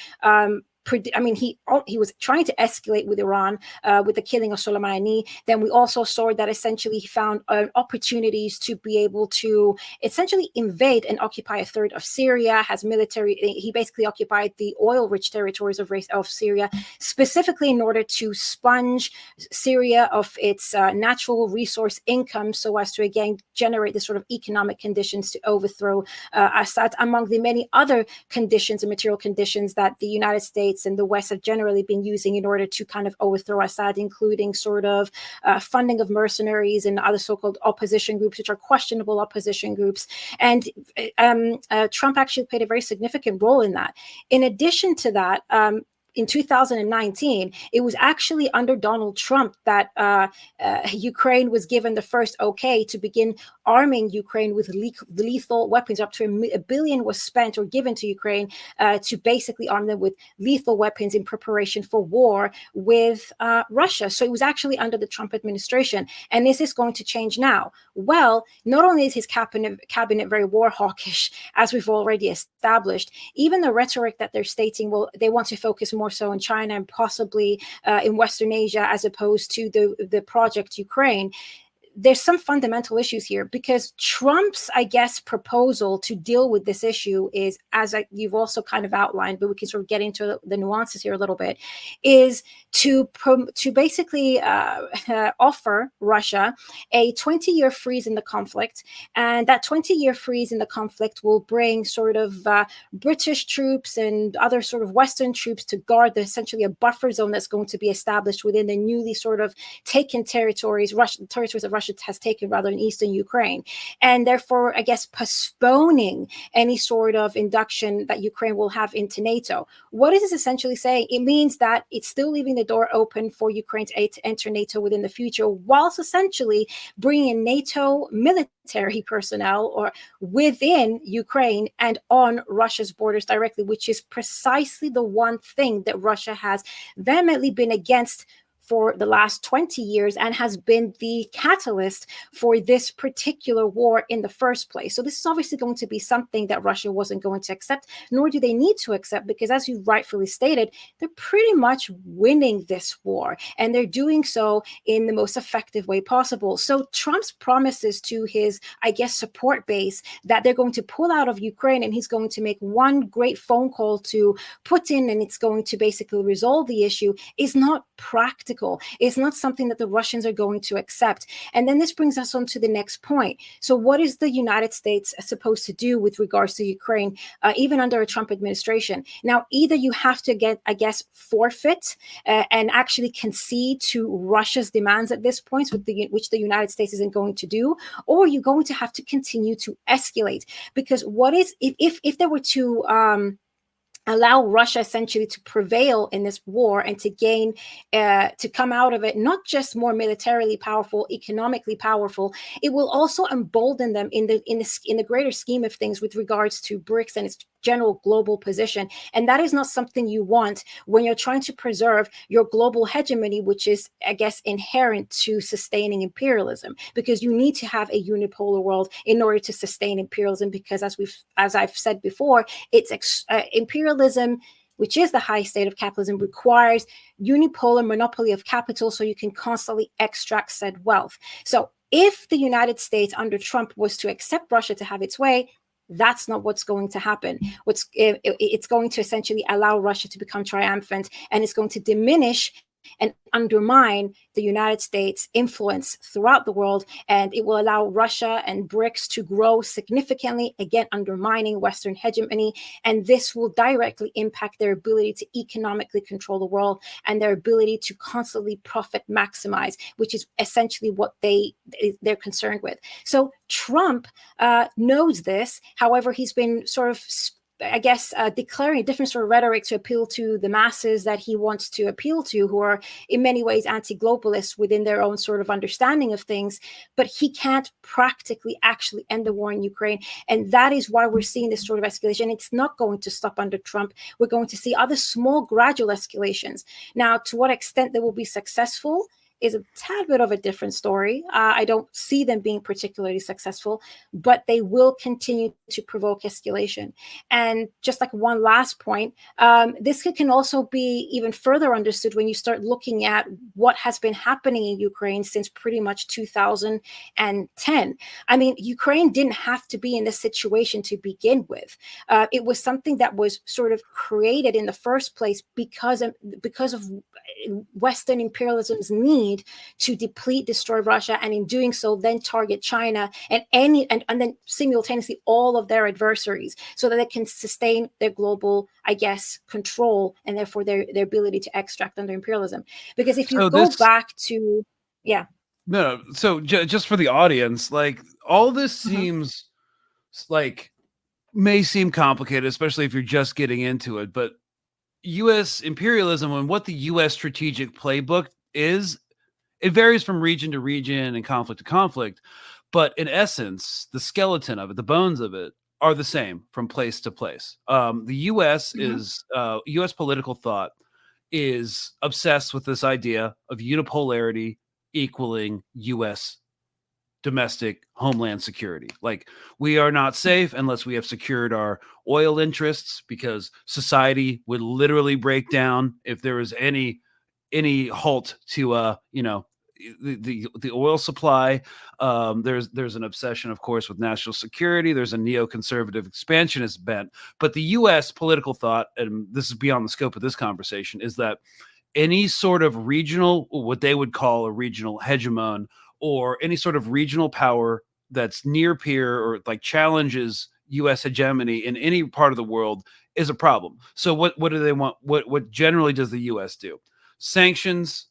[SPEAKER 2] was trying to escalate with Iran with the killing of Soleimani. Then we also saw that essentially he found opportunities to be able to essentially invade and occupy a third of Syria. He basically occupied the oil-rich territories of Syria, specifically in order to sponge Syria of its natural resource income, so as to again generate the sort of economic conditions to overthrow Assad, among the many other conditions and material conditions that the United States and the West have generally been using in order to kind of overthrow Assad, including sort of funding of mercenaries and other so-called opposition groups, which are questionable opposition groups. And Trump actually played a very significant role in that. In addition to that, in 2019, it was actually under Donald Trump that Ukraine was given the first okay to begin arming Ukraine with lethal weapons. Up to $1 billion was spent or given to Ukraine to basically arm them with lethal weapons in preparation for war with Russia. So it was actually under the Trump administration. And is this going to change now? Well, not only is his cabinet very war hawkish, as we've already established, even the rhetoric that they're stating, well, they want to focus more so in China and possibly in Western Asia, as opposed to the Project Ukraine. there's some fundamental issues here, because Trump's, I guess, proposal to deal with this issue is, as you've also kind of outlined, but we can sort of get into the nuances here a little bit, is to basically offer Russia a 20-year freeze in the conflict. And that 20-year freeze in the conflict will bring sort of British troops and other sort of Western troops to guard essentially a buffer zone that's going to be established within the newly sort of taken territories that Russia has taken, rather, in eastern Ukraine. And therefore, I guess, postponing any sort of induction that Ukraine will have into NATO. What is this essentially saying? It means that it's still leaving the door open for Ukraine to enter NATO within the future, whilst essentially bringing in NATO military personnel or within Ukraine and on Russia's borders directly, which is precisely the one thing that Russia has vehemently been against for the last 20 years and has been the catalyst for this particular war in the first place. So this is obviously going to be something that Russia wasn't going to accept, nor do they need to accept, because as you rightfully stated, they're pretty much winning this war, and they're doing so in the most effective way possible. So Trump's promises to his, I guess, support base that they're going to pull out of Ukraine and he's going to make one great phone call to Putin and it's going to basically resolve the issue is not practical. It's not something that the Russians are going to accept. And then this brings us on to the next point. So what is the United States supposed to do with regards to Ukraine, even under a Trump administration? Now, either you have to get, I guess, forfeit and actually concede to Russia's demands at this point, which the United States isn't going to do, or you're going to have to continue to escalate. Because what is, if there were to allow Russia essentially to prevail in this war and to gain, to come out of it, not just more militarily powerful, economically powerful, it will also embolden them in the greater scheme of things with regards to BRICS and its general global position. And that is not something you want when you're trying to preserve your global hegemony, which is, I guess, inherent to sustaining imperialism, because you need to have a unipolar world in order to sustain imperialism, because as I've said before, it's imperialism, which is the high state of capitalism, requires unipolar monopoly of capital so you can constantly extract said wealth. So if the United States under Trump was to accept Russia to have its way, that's not what's going to happen. It's going to essentially allow Russia to become triumphant, and it's going to diminish and undermine the United States' influence throughout the world, and it will allow Russia and BRICS to grow significantly, again undermining Western hegemony, and this will directly impact their ability to economically control the world and their ability to constantly profit maximize, which is essentially what they're concerned with. So Trump knows this. However, he's been sort of declaring a different sort of rhetoric to appeal to the masses that he wants to appeal to, who are in many ways anti-globalists within their own sort of understanding of things. But he can't practically actually end the war in Ukraine. And that is why we're seeing this sort of escalation. It's not going to stop under Trump. We're going to see other small gradual escalations. Now, to what extent they will be successful is a tad bit of a different story. I don't see them being particularly successful, but they will continue to provoke escalation. And just like one last point, this can also be even further understood when you start looking at what has been happening in Ukraine since pretty much 2010. I mean, Ukraine didn't have to be in this situation to begin with. It was something that was sort of created in the first place because of Western imperialism's need to deplete, destroy Russia, and in doing so, then target China and then simultaneously all of their adversaries, so that they can sustain their global, I guess, control and therefore their ability to extract under imperialism. Because if you go back to,
[SPEAKER 1] no, so just for the audience, like all this seems like may seem complicated, especially if you're just getting into it, but U.S. imperialism and what the U.S. strategic playbook is, it varies from region to region and conflict to conflict, but in essence, the skeleton of it, the bones of it, are the same from place to place. The U.S. U.S. political thought is obsessed with this idea of unipolarity equaling U.S. domestic homeland security. Like, we are not safe unless we have secured our oil interests, because society would literally break down if there was any halt to the oil supply. There's an obsession, of course, with national security. There's a neoconservative expansionist bent. But the U.S. political thought, and this is beyond the scope of this conversation, is that any sort of regional, what they would call a regional hegemon, or any sort of regional power that's near peer or like challenges U.S. hegemony in any part of the world is a problem. So what do they want? What generally does the U.S. do? Sanctions,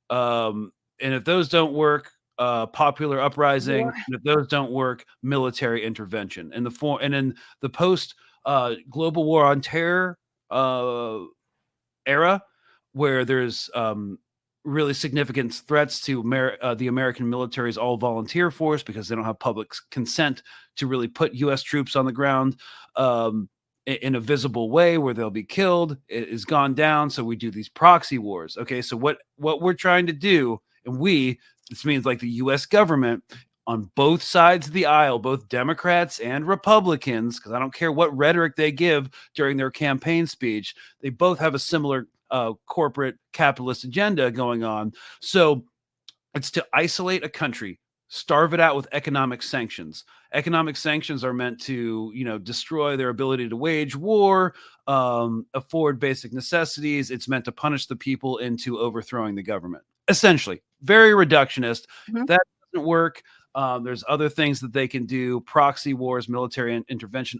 [SPEAKER 1] and if those don't work, popular uprising.
[SPEAKER 2] War.
[SPEAKER 1] And if those don't work, military intervention. And in the post global war on terror era, where there's really significant threats to the American military's all volunteer force because they don't have public consent to really put U.S. troops on the ground in a visible way where they'll be killed, it is gone down. So we do these proxy wars. Okay, so what we're trying to do, and this means like the U.S. government on both sides of the aisle, both Democrats and Republicans, because I don't care what rhetoric they give during their campaign speech, they both have a similar corporate capitalist agenda going on. So it's to isolate a country, starve it out with economic sanctions. Economic sanctions are meant to, destroy their ability to wage war, afford basic necessities. It's meant to punish the people into overthrowing the government. Essentially, very reductionist.
[SPEAKER 2] Mm-hmm.
[SPEAKER 1] If that doesn't work, there's other things that they can do: proxy wars, military intervention,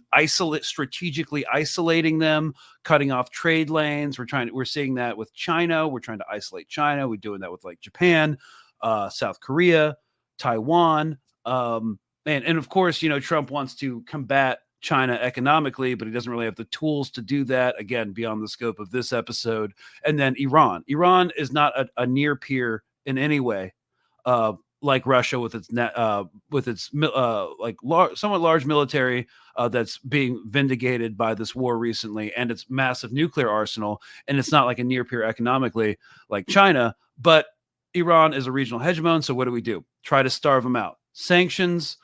[SPEAKER 1] strategically isolating them, cutting off trade lanes. We're seeing that with China. We're trying to isolate China. We're doing that with like Japan, South Korea, Taiwan. And of course, Trump wants to combat China economically, but he doesn't really have the tools to do that. Again, beyond the scope of this episode. And then Iran. Iran is not a near peer in any way, like Russia with its somewhat large military that's being vindicated by this war recently, and its massive nuclear arsenal. And it's not like a near peer economically like China, but Iran is a regional hegemon. So what do? Try to starve them out. Sanctions,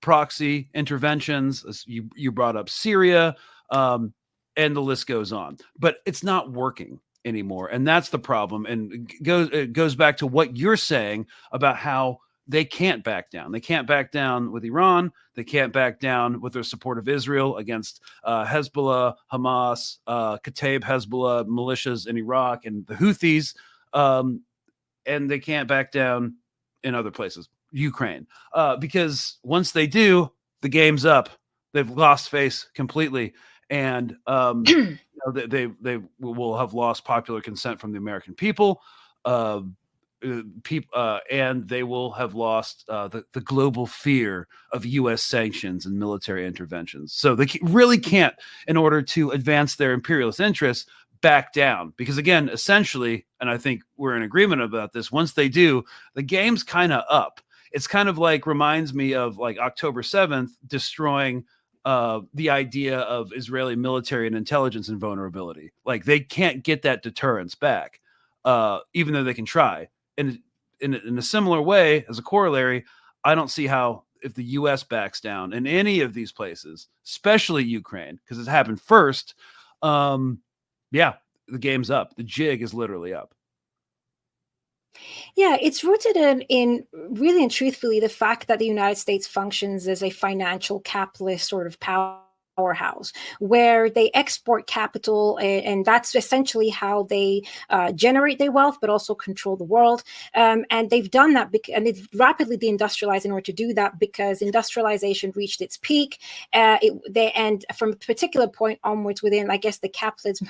[SPEAKER 1] proxy interventions. You brought up Syria, and the list goes on. But it's not working anymore, and that's the problem. And it goes back to what you're saying about how they can't back down. They can't back down with Iran. They can't back down with their support of Israel against Hezbollah, Hamas, Kataib Hezbollah militias in Iraq, and the Houthis. And they can't back down in other places, Ukraine, because once they do, the game's up. They've lost face completely, and they will have lost popular consent from the American people, and they will have lost the global fear of U.S. sanctions and military interventions. So they really can't, in order to advance their imperialist interests, back down, because again, essentially, and I think we're in agreement about this, once they do, the game's kind of up. It's kind of like, reminds me of like October 7th destroying the idea of Israeli military and intelligence and vulnerability. Like, they can't get that deterrence back, even though they can try. And in a similar way, as a corollary, I don't see how, if the U.S. backs down in any of these places, especially Ukraine, because it's happened first, the game's up. The jig is literally up.
[SPEAKER 2] Yeah, it's rooted in really and truthfully the fact that the United States functions as a financial capitalist sort of powerhouse, where they export capital, and that's essentially how they generate their wealth, but also control the world. And they've done that, and they've rapidly deindustrialized in order to do that, because industrialization reached its peak. And from a particular point onwards, within, I guess, the capitalist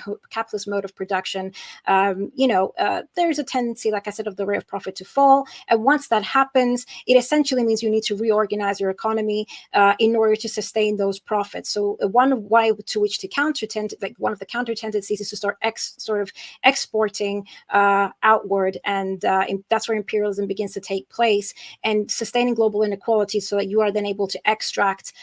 [SPEAKER 2] mode of production, there's a tendency, like I said, of the rate of profit to fall. And once that happens, it essentially means you need to reorganize your economy in order to sustain those profits. So one way to which to one of the counter tendencies is to start exporting outward, and that's where imperialism begins to take place, and sustaining global inequality, so that you are then able to extract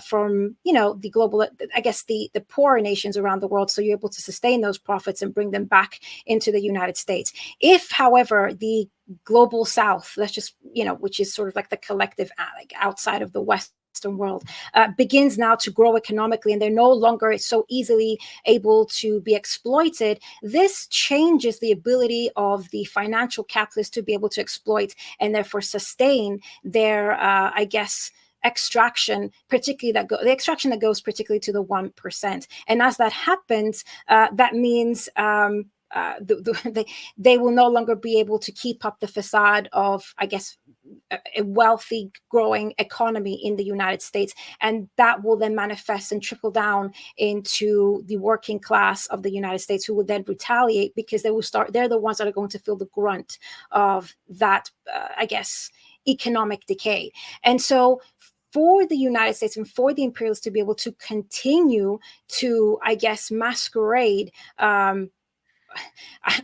[SPEAKER 2] from the global, I guess, the poorer nations around the world, so you're able to sustain those profits and bring them back into the United States. If, however, the global South, which is sort of like the collective, like outside of the West, Western world begins now to grow economically, and they're no longer so easily able to be exploited, this changes the ability of the financial capitalists to be able to exploit and therefore sustain their, I guess, extraction, particularly the extraction that goes particularly to the 1%. And as that happens, that means they will no longer be able to keep up the facade of, I guess, a wealthy, growing economy in the United States. And that will then manifest and trickle down into the working class of the United States, who will then retaliate because they're the ones that are going to feel the grunt of that, I guess, economic decay. And so for the United States and for the imperialists to be able to continue to, I guess, masquerade,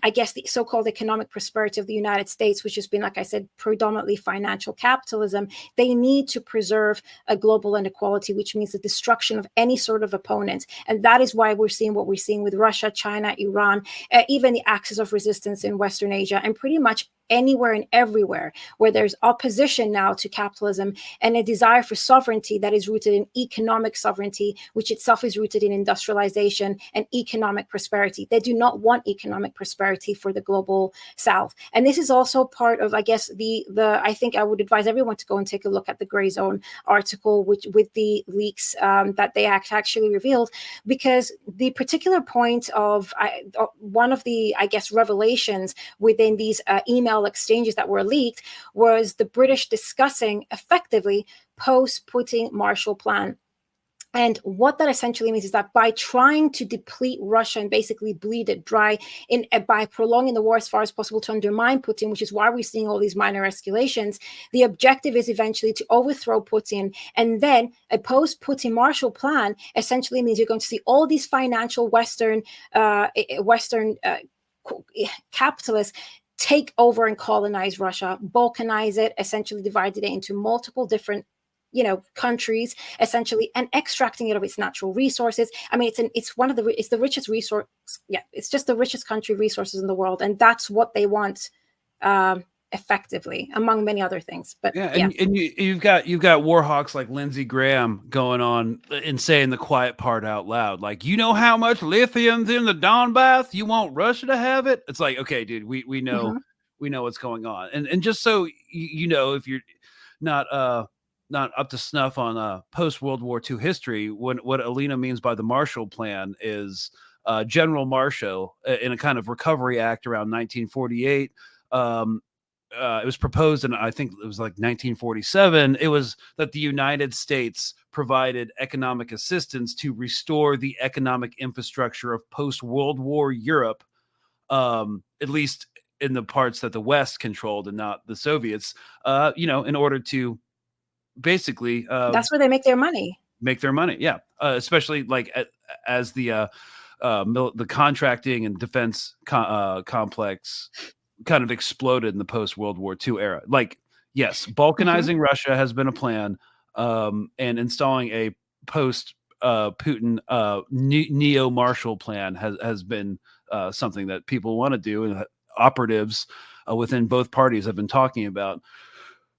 [SPEAKER 2] I guess, the so-called economic prosperity of the United States, which has been, like I said, predominantly financial capitalism, they need to preserve a global inequality, which means the destruction of any sort of opponent. And that is why we're seeing what we're seeing with Russia, China, Iran, even the axis of resistance in Western Asia, and pretty much anywhere and everywhere where there's opposition now to capitalism and a desire for sovereignty that is rooted in economic sovereignty, which itself is rooted in industrialization and economic prosperity. They do not want economic prosperity for the global South. And this is also part of, I guess, I think I would advise everyone to go and take a look at the GRAYZONE article, which with the leaks that they actually revealed, because the particular point of one of the, I guess, revelations within these email exchanges that were leaked was the British discussing effectively post-Putin Marshall Plan. And what that essentially means is that by trying to deplete Russia and basically bleed it dry by prolonging the war as far as possible to undermine Putin, which is why we're seeing all these minor escalations, the objective is eventually to overthrow Putin. And then a post-Putin Marshall Plan essentially means you're going to see all these financial Western capitalists take over and colonize Russia, balkanize it, essentially divided it into multiple different, countries, essentially, and extracting it of its natural resources. I mean, it's the richest resource. Yeah, it's just the richest country resources in the world, and that's what they want, effectively, among many other things. But
[SPEAKER 1] and you've got war hawks like Lindsey Graham going on and saying the quiet part out loud, like, you know how much lithium's in the Donbass? You want Russia to have it? It's like, okay, dude, we know we know what's going on, and just so you know, if you're not up to snuff on post World War II history, what Elina means by the Marshall Plan is General Marshall in a kind of recovery act around 1948. It was proposed, and I think it was like 1947. It was that the United States provided economic assistance to restore the economic infrastructure of post-World War Europe, at least in the parts that the West controlled and not the Soviets, in order to basically
[SPEAKER 2] that's where they make their money.
[SPEAKER 1] Yeah. Especially like as the contracting and defense complex kind of exploded in the post-World War II era. Like, yes, balkanizing Russia has been a plan, and installing a post-Putin neo-Marshall Plan has been something that people want to do, and operatives within both parties have been talking about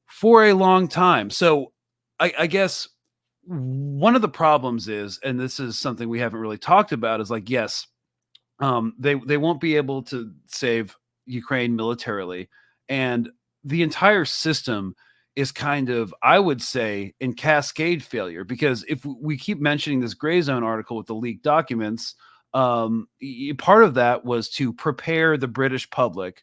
[SPEAKER 1] for a long time. So I guess one of the problems is, and this is something we haven't really talked about, is like, yes, they won't be able to save Ukraine militarily, and the entire system is kind of, I would say, in cascade failure, because if we keep mentioning this GRAYZONE article with the leaked documents, part of that was to prepare the British public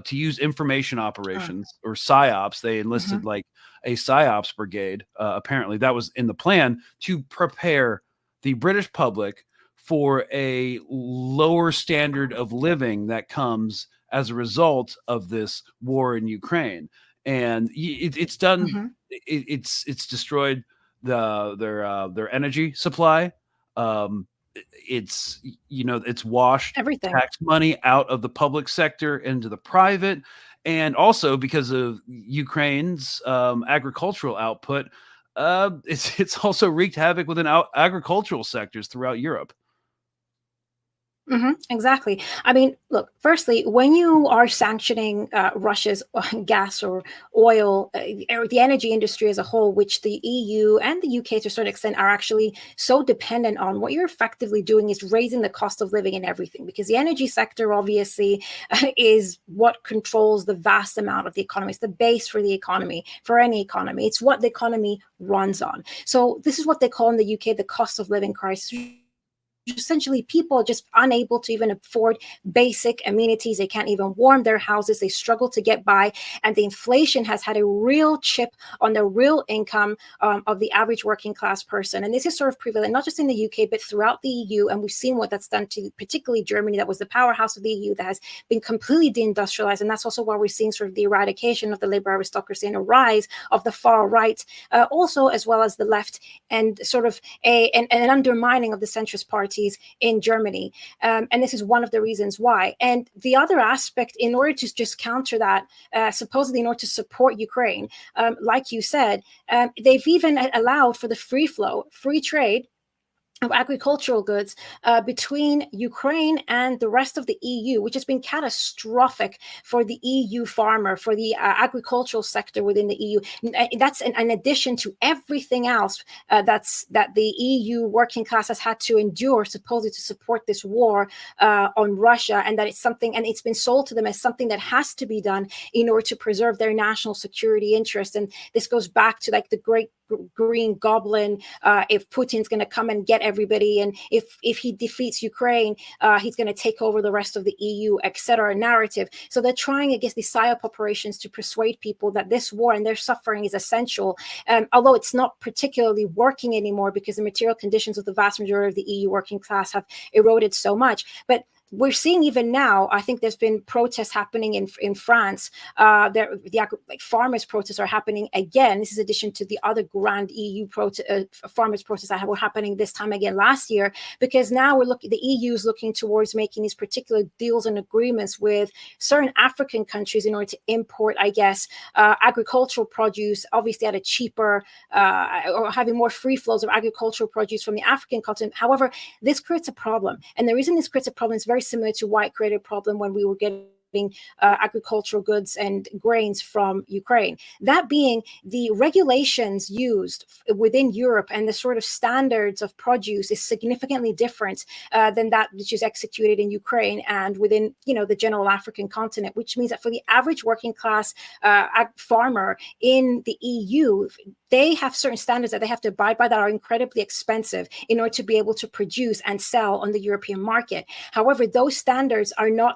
[SPEAKER 1] to use information operations or PSYOPs. They enlisted like a PSYOPs brigade. Apparently that was in the plan to prepare the British public for a lower standard of living that comes as a result of this war in Ukraine. And it's done. It's destroyed their energy supply. It's washed
[SPEAKER 2] everything,
[SPEAKER 1] tax money out of the public sector into the private, and also because of Ukraine's agricultural output, it's also wreaked havoc within agricultural sectors throughout Europe.
[SPEAKER 2] Exactly. I mean, look, firstly, when you are sanctioning Russia's gas or oil, or the energy industry as a whole, which the EU and the UK to a certain extent are actually so dependent on, what you're effectively doing is raising the cost of living in everything, because the energy sector obviously is what controls the vast amount of the economy. It's the base for the economy, for any economy. It's what the economy runs on. So this is what they call in the UK the cost of living crisis. Essentially, people are just unable to even afford basic amenities. They can't even warm their houses. They struggle to get by. And the inflation has had a real chip on the real income of the average working class person. And this is sort of prevalent, not just in the UK, but throughout the EU. And we've seen what that's done to particularly Germany, that was the powerhouse of the EU, that has been completely deindustrialized. And that's also why we're seeing sort of the eradication of the labor aristocracy and a rise of the far right, also, as well as the left, and sort of an undermining of the centrist parties in Germany. And this is one of the reasons why. And the other aspect, in order to just counter that, supposedly in order to support Ukraine, like you said, they've even allowed for the free trade of agricultural goods between Ukraine and the rest of the EU, which has been catastrophic for the EU farmer, for the agricultural sector within the EU. That's in addition to everything else that the EU working class has had to endure, supposedly to support this war on Russia, and that it's something, and it's been sold to them as something that has to be done in order to preserve their national security interest. And this goes back to like the great green goblin, if Putin's going to come and get everybody, and if he defeats Ukraine, he's going to take over the rest of the EU, etc. narrative. So they're trying against the PSYOP operations to persuade people that this war and their suffering is essential, although it's not particularly working anymore because the material conditions of the vast majority of the EU working class have eroded so much. But we're seeing even now, I think there's been protests happening in France. Farmers' protests are happening again. This is in addition to the other grand EU farmers' protests that were happening this time again last year, because now the EU is looking towards making these particular deals and agreements with certain African countries in order to import, I guess, agricultural produce, obviously at a cheaper, or having more free flows of agricultural produce from the African continent. However, this creates a problem. And the reason this creates a problem is very similar to why it created a problem when we were getting agricultural goods and grains from Ukraine. That being the regulations used within Europe and the sort of standards of produce is significantly different than that which is executed in Ukraine and within, the general African continent, which means that for the average working class farmer in the EU, they have certain standards that they have to abide by that are incredibly expensive in order to be able to produce and sell on the European market. However, those standards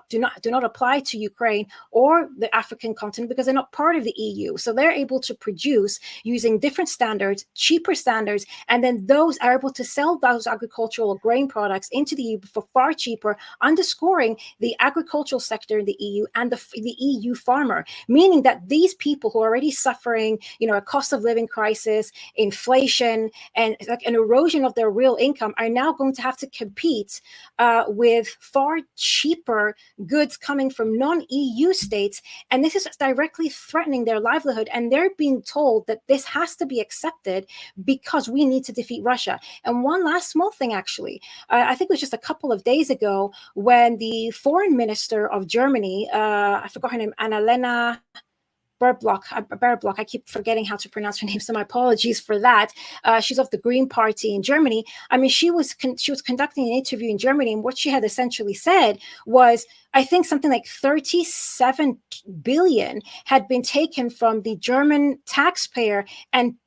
[SPEAKER 2] do not apply to Ukraine or the African continent because they're not part of the EU. So they're able to produce using different standards, cheaper standards, and then those are able to sell those agricultural grain products into the EU for far cheaper, underscoring the agricultural sector in the EU and the EU farmer, meaning that these people who are already suffering, a cost of living crisis, inflation, and like an erosion of their real income are now going to have to compete with far cheaper goods coming from non-EU states. And this is directly threatening their livelihood. And they're being told that this has to be accepted because we need to defeat Russia. And one last small thing, actually, I think it was just a couple of days ago when the foreign minister of Germany, I forgot her name, Annalena Baerbock, I keep forgetting how to pronounce her name, so my apologies for that. She's of the Green Party in Germany. I mean, she was conducting an interview in Germany, and what she had essentially said was, I think something like 37 billion had been taken from the German taxpayer and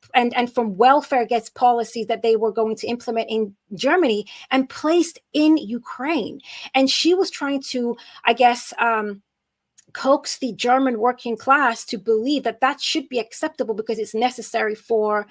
[SPEAKER 2] from welfare gets policies that they were going to implement in Germany and placed in Ukraine. And she was trying to, I guess, coax the German working class to believe that that should be acceptable because it's necessary for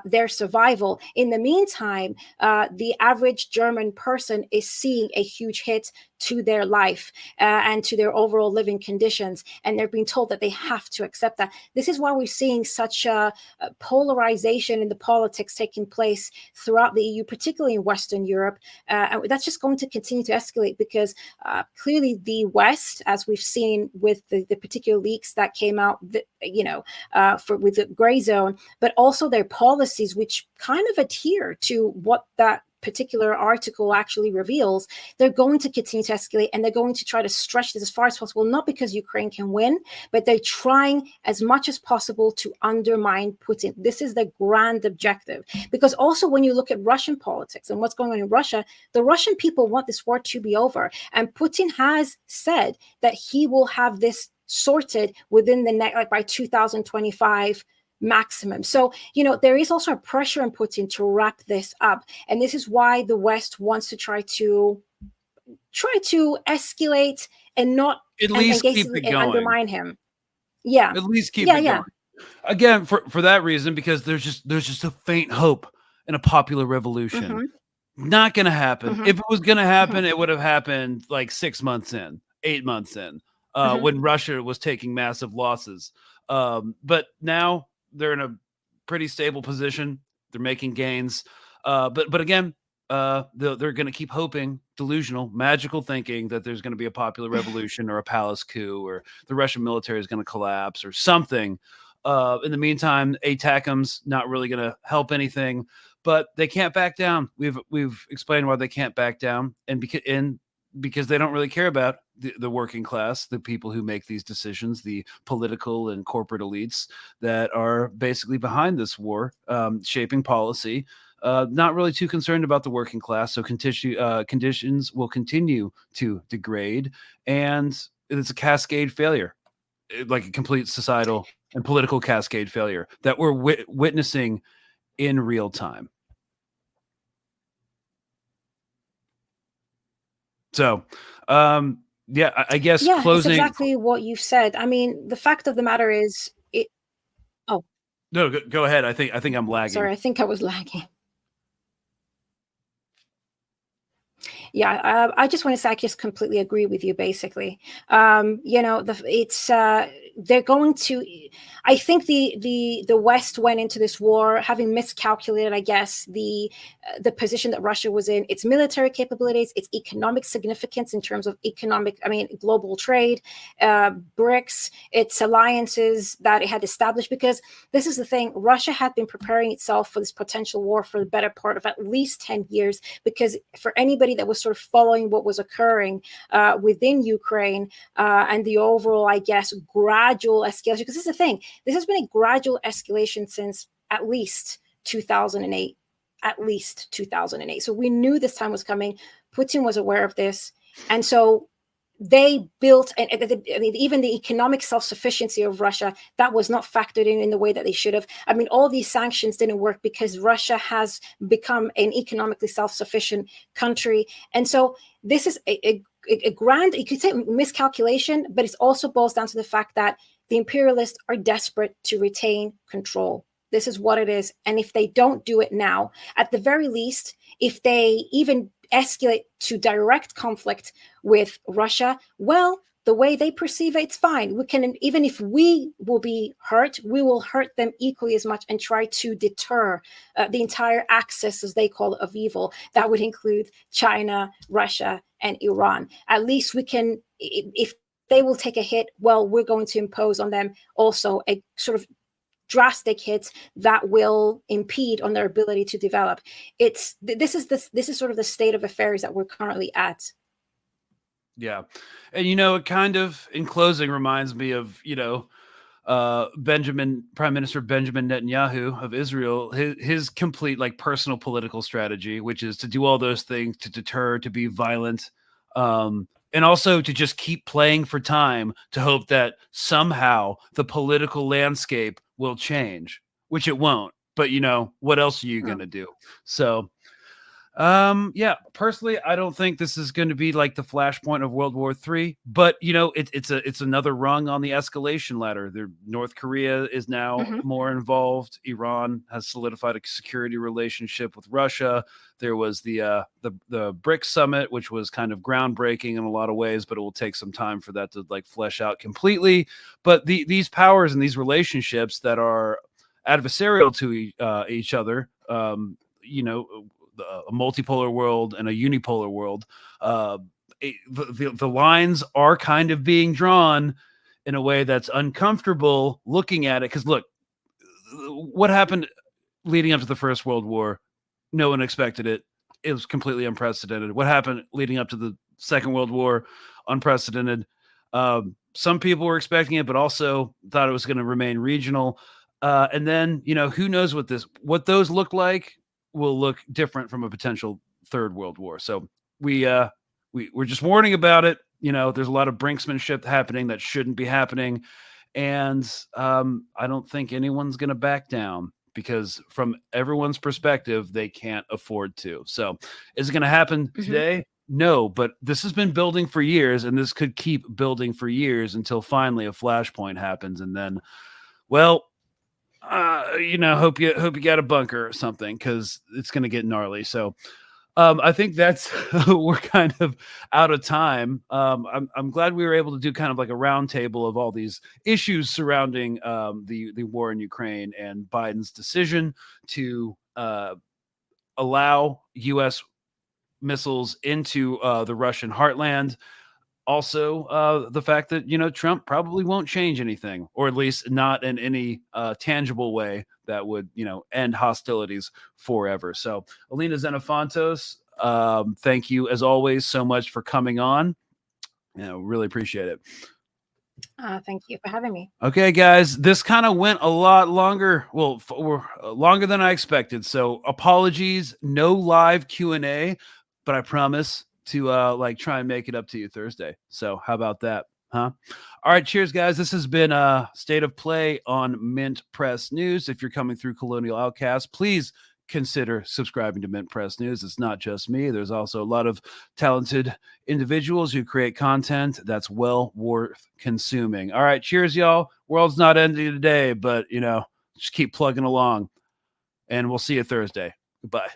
[SPEAKER 2] their survival. In the meantime, the average German person is seeing a huge hit to their life and to their overall living conditions, and they're being told that they have to accept that. This is why we're seeing such a polarization in the politics taking place throughout the EU, particularly in Western Europe, and that's just going to continue to escalate because clearly the West, as we've seen with the particular leaks that came out, with the GRAYZONE, but also their policies, which kind of adhere to what that particular article actually reveals, they're going to continue to escalate, and they're going to try to stretch this as far as possible, not because Ukraine can win, but they're trying as much as possible to undermine Putin. This is the grand objective. Because also when you look at Russian politics and what's going on in Russia, the Russian people want this war to be over. And Putin has said that he will have this sorted within the next, like by 2025 maximum. So, you know, there is also a pressure on Putin to wrap this up. And this is why the West wants to try to escalate and not
[SPEAKER 1] at least keep it going,
[SPEAKER 2] undermine him. Yeah.
[SPEAKER 1] At least keep it going. Again, for that reason, because there's just a faint hope in a popular revolution. Not going to happen. If it was going to happen, it would have happened like 6 months in, 8 months in, when Russia was taking massive losses. But now they're in a pretty stable position. They're making gains. But again, they're going to keep hoping, delusional, magical thinking that there's going to be a popular revolution or a palace coup or the Russian military is going to collapse or something. In the meantime, ATACM's not really going to help anything, but they can't back down. We've explained why they can't back down, and because they don't really care about the working class, the people who make these decisions, the political and corporate elites that are basically behind this war, shaping policy. Not really too concerned about the working class, so conditions will continue to degrade, and it's a cascade failure, like a complete societal and political cascade failure that we're witnessing in real time. So, yeah, I guess closing.
[SPEAKER 2] It's exactly what you've said. I mean, the fact of the matter is, Oh
[SPEAKER 1] no, go ahead. I think I'm lagging.
[SPEAKER 2] Sorry, I think I was lagging. Yeah, I just want to say I just completely agree with you. Basically, you know, they're going to. I think the West went into this war having miscalculated, I guess, the position that Russia was in, its military capabilities, its economic significance in terms of global trade, BRICS, its alliances that it had established. Because this is the thing, Russia had been preparing itself for this potential war for the better part of at least 10 years. Because for anybody that was sort of following what was occurring within Ukraine and the overall, I guess, gradual escalation, because this is the thing, this has been a gradual escalation since at least 2008. So we knew this time was coming. Putin was aware of this. And so they built, even the economic self-sufficiency of Russia, that was not factored in the way that they should have. I mean, all these sanctions didn't work because Russia has become an economically self-sufficient country. And so this is a grand, you could say, miscalculation, but it also boils down to the fact that the imperialists are desperate to retain control. This is what it is. And if they don't do it now, at the very least, if they even escalate to direct conflict with Russia, well, the way they perceive it, it's fine. We can, even if we will be hurt, we will hurt them equally as much and try to deter the entire axis, as they call it, of evil. That would include China, Russia, and Iran. At least we can, if they will take a hit, well, we're going to impose on them also a sort of drastic hits that will impede on their ability to develop. This is sort of the state of affairs that we're currently at.
[SPEAKER 1] Yeah. And, you know, it kind of, in closing, reminds me of, you know, Prime Minister Benjamin Netanyahu of Israel, his complete, like, personal political strategy, which is to do all those things, to deter, to be violent, and also to just keep playing for time to hope that somehow the political landscape will change, which it won't. But, you know, what else are you going to do? So, yeah, personally, I don't think this is going to be like the flashpoint of World War III, but, you know, it's another rung on the escalation ladder. North Korea is now more involved. Iran has solidified a security relationship with Russia. There was the BRICS summit, which was kind of groundbreaking in a lot of ways, but it will take some time for that to, like, flesh out completely. But these powers and these relationships that are adversarial to each other, you know, a multipolar world and a unipolar world, the lines are kind of being drawn in a way that's uncomfortable looking at it. Because look, what happened leading up to the First World War, no one expected it. it was completely unprecedented. What happened leading up to the Second World War, unprecedented. Some people were expecting it, but also thought it was going to remain regional. And then, who knows what those look like will look different from a potential Third World War. So we're just warning about it. There's a lot of brinksmanship happening that shouldn't be happening. And I don't think anyone's going to back down, because from everyone's perspective, they can't afford to. So is it going to happen today? No, but this has been building for years, and this could keep building for years until finally a flashpoint happens. And then, well, hope you got a bunker or something, because it's going to get gnarly. So I think that's we're kind of out of time. I'm glad we were able to do kind of like a roundtable of all these issues surrounding the war in Ukraine and Biden's decision to allow U.S. missiles into the Russian heartland. Also, the fact that, Trump probably won't change anything, or at least not in any tangible way that would, end hostilities forever. So, Elina Xenofontos, thank you as always so much for coming on. Really appreciate it.
[SPEAKER 2] Thank you for having me.
[SPEAKER 1] Okay, guys, this kind of went a lot longer. Well, longer than I expected. So apologies, no live Q&A, but I promise to try and make it up to you Thursday. So how about that? Huh? All right. Cheers, guys. This has been State of Play on Mint Press News. If you're coming through Colonial Outcast, please consider subscribing to Mint Press News. It's not just me. There's also a lot of talented individuals who create content that's well worth consuming. All right. Cheers, y'all. World's not ending today, but, just keep plugging along, and we'll see you Thursday. Goodbye.